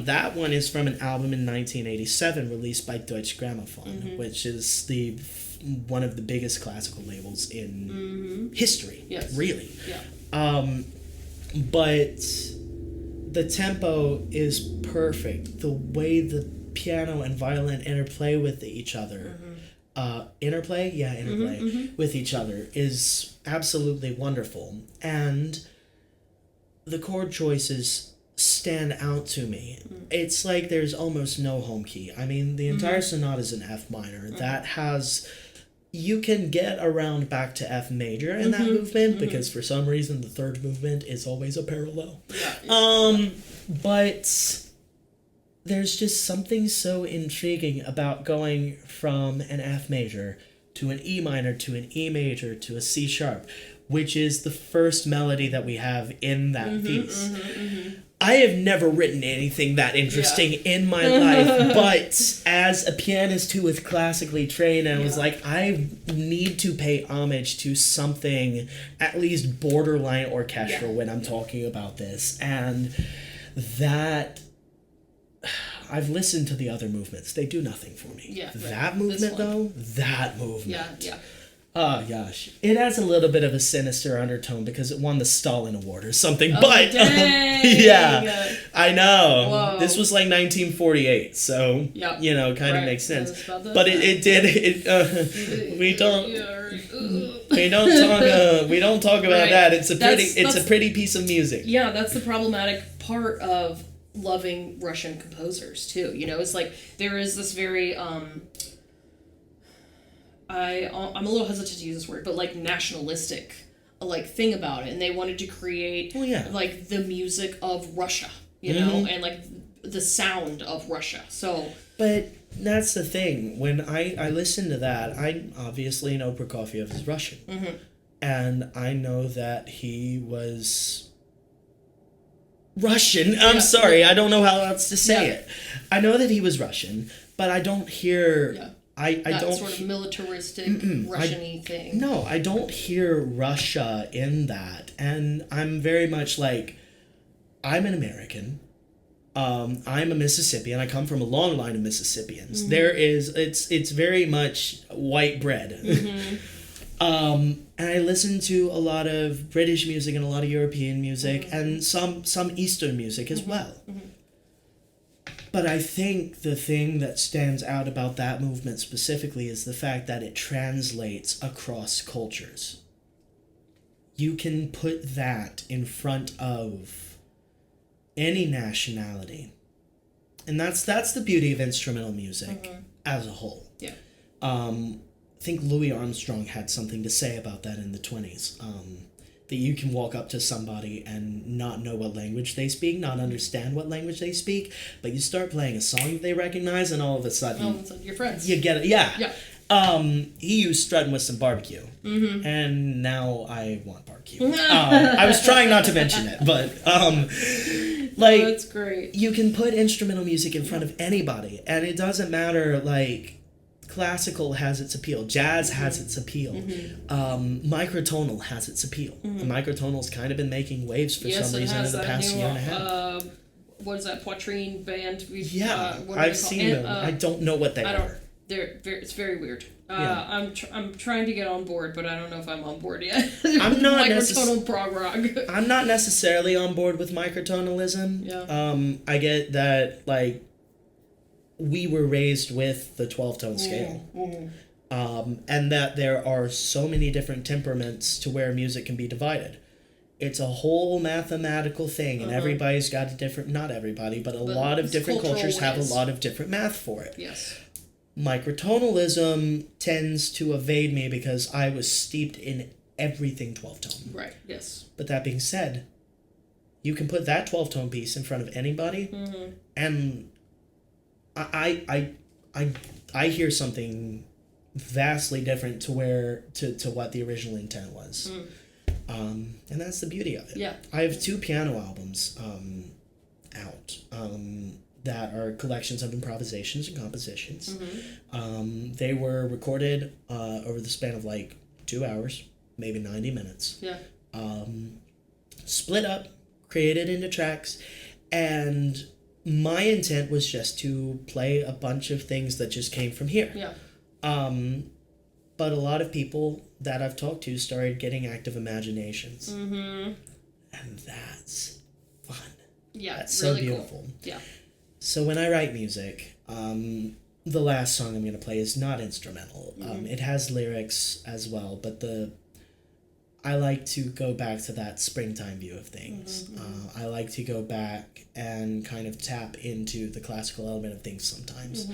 That one is from an album in 1987 released by Deutsche Grammophon, which is one of the biggest classical labels in history. Yes. Really. Yeah. But the tempo is perfect. The way the piano and violin interplay with each other, with each other is absolutely wonderful. And the chord choices stand out to me. It's like there's almost no home key. I mean, the entire sonata is in F minor. That has... You can get around back to F major in that movement, because for some reason the third movement is always a parallel. But there's just something so intriguing about going from an F major to an E minor to an E major to a C sharp, which is the first melody that we have in that piece. I have never written anything that interesting in my life, but as a pianist who was classically trained, I was like, I need to pay homage to something at least borderline orchestral when I'm talking about this. And that I've listened to the other movements. They do nothing for me. Yeah. That movement, though, that movement. Yeah. Oh, gosh. It has a little bit of a sinister undertone because it won the Stalin Award or something. Oh, but, dang. Yeah, I know. Whoa. This was like 1948, so, yep. Kind of makes sense. But it did, we don't talk about that. It's a pretty piece of music. Yeah, that's the problematic part of loving Russian composers, too. It's like, there is this very, I'm a little hesitant to use this word, but like nationalistic thing about it, and they wanted to create like the music of Russia, and like the sound of Russia. So, but that's the thing. When I listen to that, I obviously know Prokofiev is Russian, and I know that he was Russian. I'm sorry, I don't know how else to say it. I know that he was Russian, but I don't hear. Yeah. I don't sort of militaristic Russian-y thing. No, I don't hear Russia in that, and I'm very much like, I'm an American. I'm a Mississippian. I come from a long line of Mississippians. It's very much white bread. And I listen to a lot of British music and a lot of European music and some Eastern music as well. But I think the thing that stands out about that movement specifically is the fact that it translates across cultures. You can put that in front of any nationality. And that's the beauty of instrumental music as a whole. Yeah. I think Louis Armstrong had something to say about that in the 1920s. That you can walk up to somebody and not know what language they speak, not understand what language they speak, but you start playing a song that they recognize, and all of a sudden you're friends. You get it. Yeah. He used Strutting with Some Barbecue, and now I want barbecue. I was trying not to mention it, but that's great. You can put instrumental music in front of anybody, and it doesn't matter classical has its appeal. Jazz has its appeal. Microtonal has its appeal. And microtonal's kind of been making waves for some reason in the past year and a half. What is that, Poitrine band? I've seen them. I don't know what they are. It's very weird. I'm trying to get on board, but I don't know if I'm on board yet. I'm not microtonal prog rock. I'm not necessarily on board with microtonalism. Yeah. I get that we were raised with the 12-tone scale. And that there are so many different temperaments to where music can be divided. It's a whole mathematical thing, and everybody's got a different, not everybody, but a lot of different cultures have a lot of different math for it. Yes. Microtonalism tends to evade me because I was steeped in everything 12-tone. Right, yes. But that being said, you can put that 12-tone piece in front of anybody, and I hear something vastly different to what the original intent was. And that's the beauty of it. Yeah. I have 2 piano albums out that are collections of improvisations and compositions. They were recorded over the span of 2 hours, maybe 90 minutes. Yeah. Split up, created into tracks, and my intent was just to play a bunch of things that just came from here. Yeah. But a lot of people that I've talked to started getting active imaginations. And that's fun. Yeah, that's really so beautiful. Cool. Yeah. So when I write music, the last song I'm going to play is not instrumental. It has lyrics as well, but I like to go back to that springtime view of things. I like to go back and kind of tap into the classical element of things sometimes.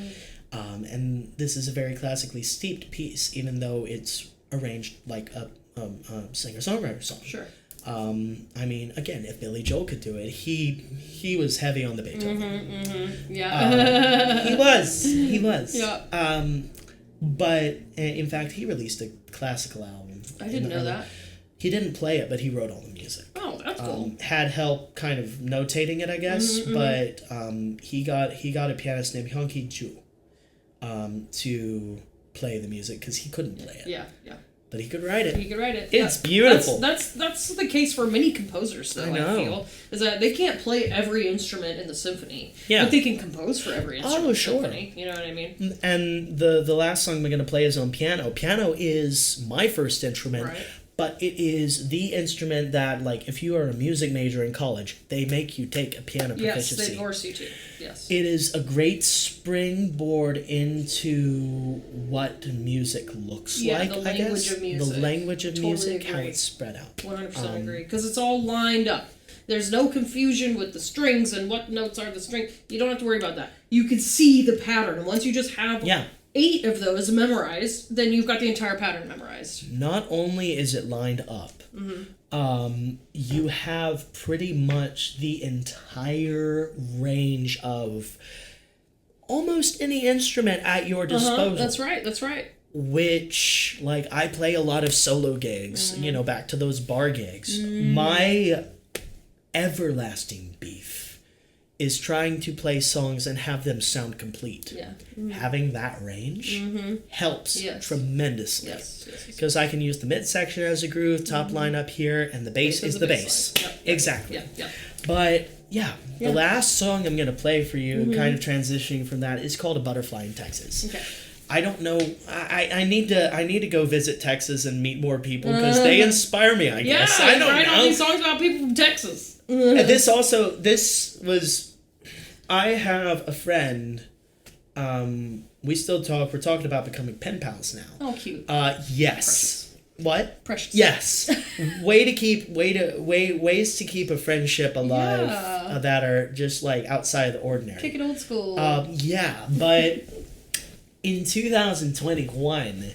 And this is a very classically steeped piece, even though it's arranged like a singer-songwriter song. Sure. I mean, again, if Billy Joel could do it, he was heavy on the Beethoven. Yeah. He was. Yeah. But in fact, he released a classical album. I didn't know that. He didn't play it, but he wrote all the music. Oh, that's cool. Had help kind of notating it, I guess, but he got a pianist named Hyunki Ju to play the music because he couldn't play it. Yeah, yeah. but he could write it. He could write it. It's beautiful. That's the case for many composers, though, I feel. Is that they can't play every instrument in the symphony. Yeah. But they can compose for every instrument in the symphony. You know what I mean? And the last song we're going to play is on piano. Piano is my first instrument. Right. But it is the instrument that, like, if you are a music major in college, they make you take a piano proficiency. Yes, they force you to. Yes. It is a great springboard into what music looks like, the language of music. The language of music, how it's spread out. 100% agree. Because it's all lined up. There's no confusion with the strings and what notes are the string. You don't have to worry about that. You can see the pattern. And once you just have 8 of those memorized, then you've got the entire pattern memorized. Not only is it lined up, you have pretty much the entire range of almost any instrument at your disposal. That's right. Which, like, I play a lot of solo gigs, back to those bar gigs. My everlasting beef is trying to play songs and have them sound complete. Yeah. Having that range helps tremendously. Yes. Because I can use the midsection as a groove, top line up here, and the bass is the bass. Yep. Exactly. Yeah. But the last song I'm going to play for you, kind of transitioning from that, is called A Butterfly in Texas. Okay. I don't know. I need to go visit Texas and meet more people because they inspire me, I guess. I don't write all these songs about people from Texas. And I have a friend. We still talk. We're talking about becoming pen pals now. Oh, cute. Yes. Precious. What? Precious. Yes. Ways to keep a friendship alive that are just like outside of the ordinary. Kick it old school. But in 2021,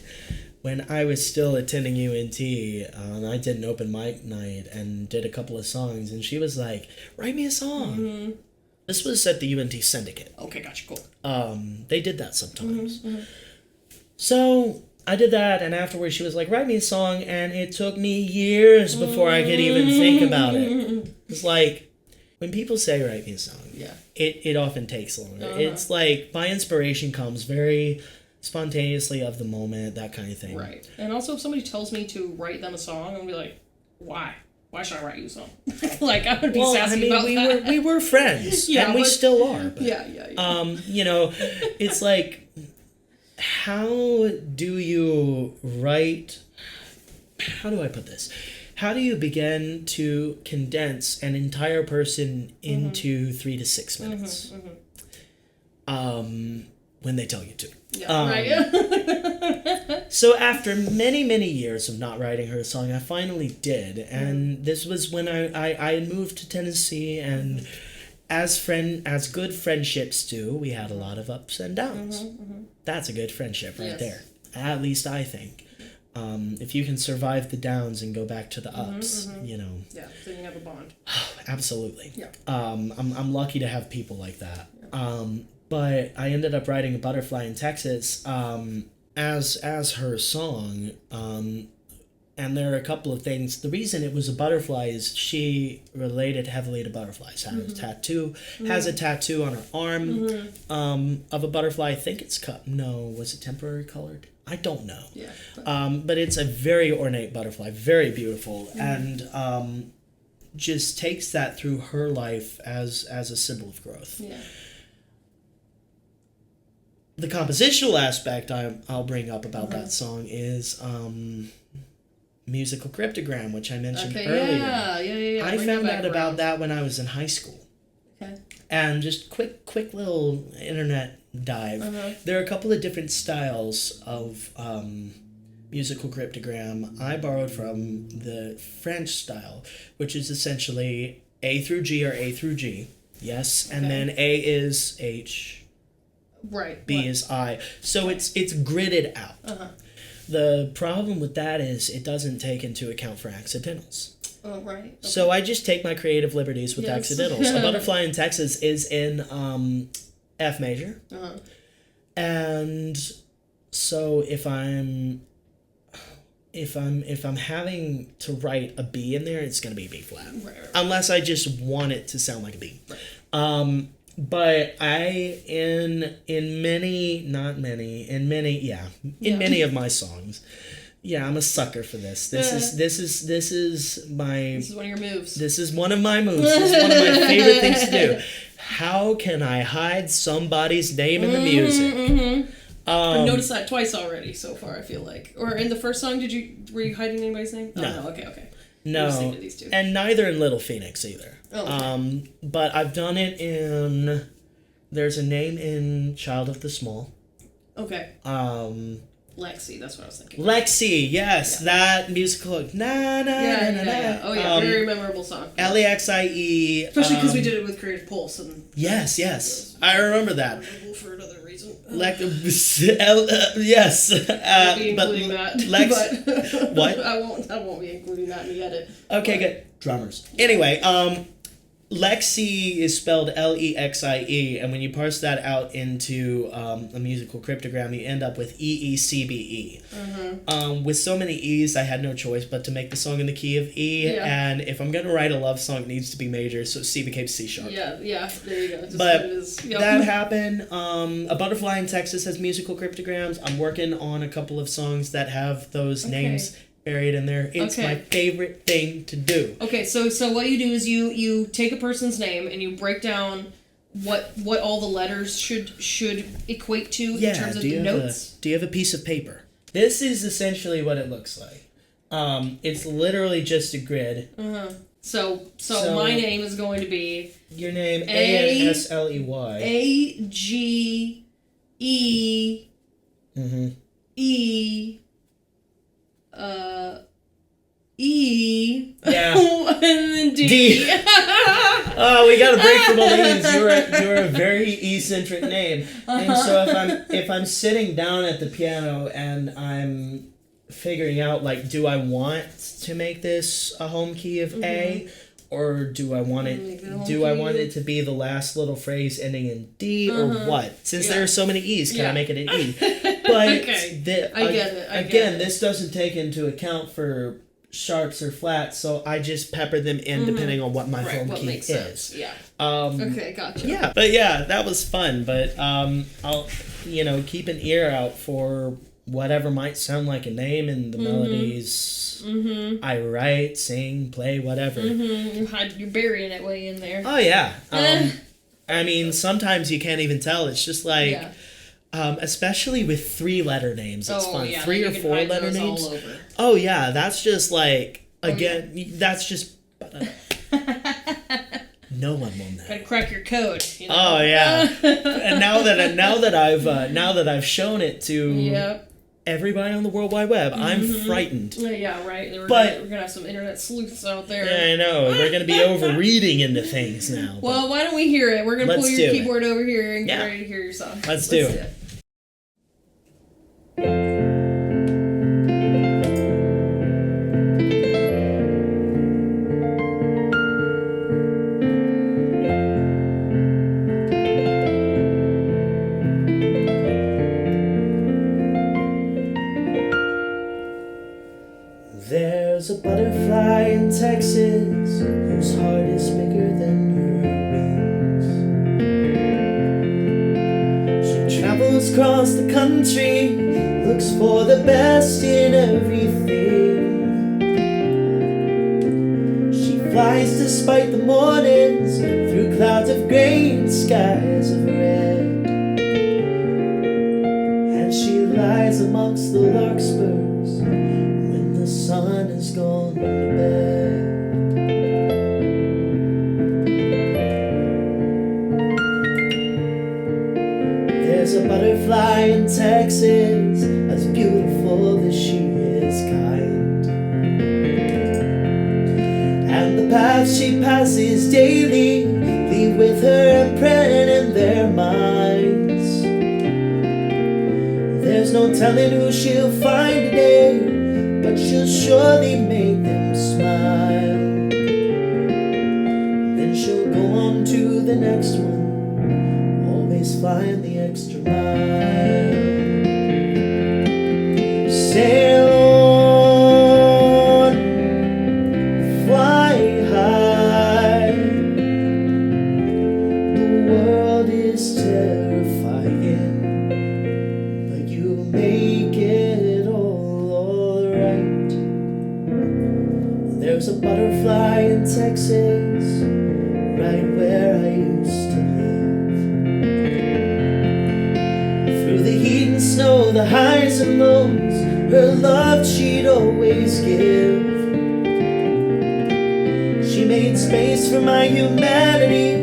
when I was still attending UNT, I did an open mic night and did a couple of songs, and she was like, "Write me a song." This was at the UNT Syndicate. Okay, gotcha, cool. They did that sometimes. So I did that, and afterwards she was like, "Write me a song," and it took me years before I could even think about it. It's like, when people say write me a song, it often takes longer. It's like, my inspiration comes very spontaneously of the moment, that kind of thing. Right. And also, if somebody tells me to write them a song, I'm going to be like, why? Why should I write you a song? Like, I'm going to be sassy about that. We were friends, and we still are. But, yeah. It's like, how do you write... How do I put this? How do you begin to condense an entire person into 3 to 6 minutes? When they tell you to. Yeah, right. So after many, many years of not writing her a song, I finally did. And this was when I had moved to Tennessee, and as good friendships do, we had a lot of ups and downs. That's a good friendship right there. At least I think. If you can survive the downs and go back to the ups, Yeah, then you have a bond. Absolutely. Yeah. I'm lucky to have people like that. Yeah. But I ended up writing A Butterfly in Texas as her song. And there are a couple of things. The reason it was a butterfly is she related heavily to butterflies. Has a tattoo on her arm of a butterfly. I think it's cut. No, was it temporary colored? I don't know. Yeah. But it's a very ornate butterfly, very beautiful, and just takes that through her life as a symbol of growth. Yeah. The compositional aspect I'll bring up about that song is musical cryptogram, which I mentioned earlier. Yeah. I found out about that when I was in high school. Okay. And just quick little internet dive. There are a couple of different styles of musical cryptogram. I borrowed from the French style, which is essentially A through G or A through G. Yes, and then A is H. Right. B is I. So it's gridded out. The problem with that is it doesn't take into account for accidentals. Oh, right. Okay. So I just take my creative liberties with accidentals. A Butterfly in Texas is in F major. And so if I'm having to write a B in there, it's going to be B flat. Right. Unless I just want it to sound like a B. Right. But in many of my songs, Yeah, I'm a sucker for this. This is my. This is one of your moves. This is one of my moves. This is one of my favorite things to do. How can I hide somebody's name in the music? I've noticed that twice already so far. I feel like, or in the first song, were you hiding anybody's name? Oh, No. no. Okay. No, These two. and neither in Little Phoenix either. Oh, okay. But I've done it in. There's a name in Child of the Small. Okay. Lexi, that's what I was thinking. Lexi, yes, that musical. Na na na na na. Oh yeah, very memorable song. Lexie. Especially because we did it with Creative Pulse and. Yes, I remember that. For another reason. Yes. I'll be including that. But what? I won't be including that in the edit. Okay, good. Drummers. Anyway, Lexie is spelled Lexie, and when you parse that out into a musical cryptogram, you end up with EECBE. With so many E's, I had no choice but to make the song in the key of E, and if I'm going to write a love song, it needs to be major, so C became C sharp. Yeah, there you go. Just but it is. Yep. that happened. A Butterfly in Texas has musical cryptograms. I'm working on a couple of songs that have those names buried in there. It's my favorite thing to do. Okay, so what you do is you take a person's name and you break down what all the letters should equate to in terms of the notes. Do you have a piece of paper? This is essentially what it looks like. It's literally just a grid. So my name is going to be your name Ansley E. E. Yeah. And then D. Oh, we got a break from all these. You're a very eccentric name. And so if I'm sitting down at the piano and I'm figuring out, like, do I want to make this a home key of A, or do I want it to be the last little phrase ending in D, or what? Since there are so many E's, can I make it an E? But I get it. This doesn't take into account for sharps or flats, so I just pepper them in depending on what my home key is. Sense. Yeah. Okay, gotcha. Yeah, but yeah, that was fun. But I'll keep an ear out for whatever might sound like a name in the melodies I write, sing, play, whatever. You're burying it way in there. Oh yeah. I mean, sometimes you can't even tell. It's just like. Especially with 3-letter names, it's fun. Yeah, 3 or 4-letter names. All over. Oh yeah, that's just like that's just. No one will know. Gotta crack your code. You know? Oh yeah, and now that I've shown it to everybody on the World Wide Web, I'm frightened. Yeah, right. We're gonna have some internet sleuths out there. Yeah, I know. They're gonna be overreading into things now. Well, why don't we hear it? We're gonna pull your keyboard over here and get ready to hear your song. Let's do it. There's a butterfly in Texas whose heart is bigger than her wings. She travels across the country, looks for the best in everything. She flies despite the mornings, through clouds of gray and skies of red. And she lies amongst the larkspurs when the sun has gone to bed. There's a butterfly in Texas, as beautiful as she is kind. And the paths she passes daily leave with her imprint in their minds. There's no telling who she'll find today, but she'll surely make them smile. Then she'll go on to the next one, always flying the extra mile. Sail on, fly high. The world is terrifying, but you'll make it all right. There's a butterfly in Texas, right where I used to live. Through the heat and snow, the highs and lows, her love she'd always give. She made space for my humanity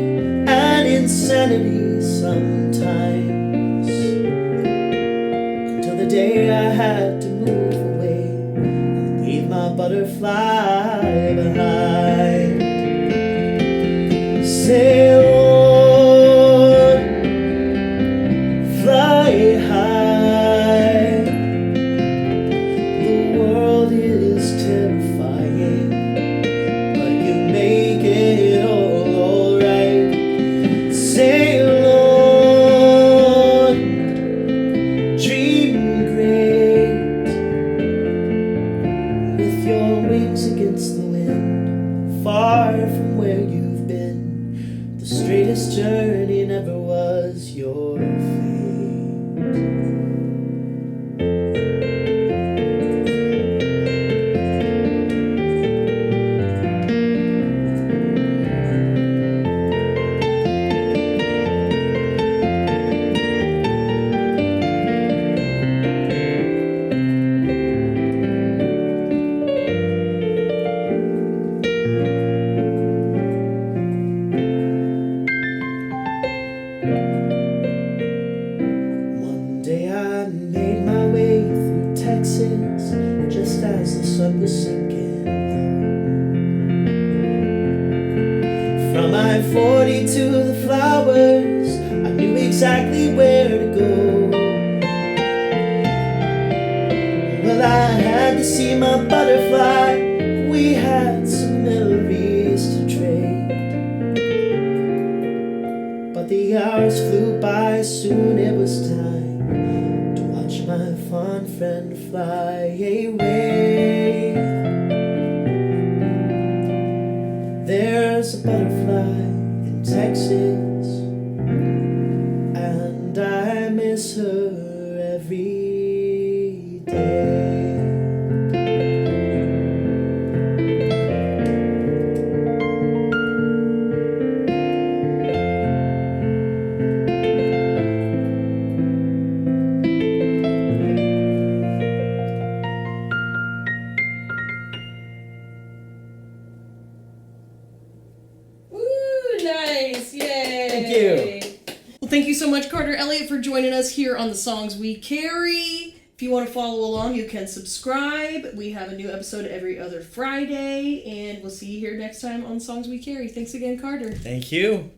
and insanity sometimes, until the day I had to move away and leave my butterfly behind. Sail on, fly high. The world is terrifying, but you make it all alright. Sail on, dream great, with your wings against the wind, far from where you've been. The straightest journey never was your fate. One day I made my way through Texas, just as the sun was sinking low. From I-40 to the flowers, I knew exactly where to go. Well, I had to see my butterfly, we had some memories to trade. But the hours flew by, soon it was time to watch my fond friend fly away. There's a butterfly in Texas, and I miss her every day. Woo, nice. Yay. Thank you. Well, thank you so much, Carter Elliott, for joining us here on the Songs We Carry. If you want to follow along, you can subscribe. We have a new episode every other Friday, and we'll see you here next time on Songs We Carry. Thanks again, Carter. Thank you.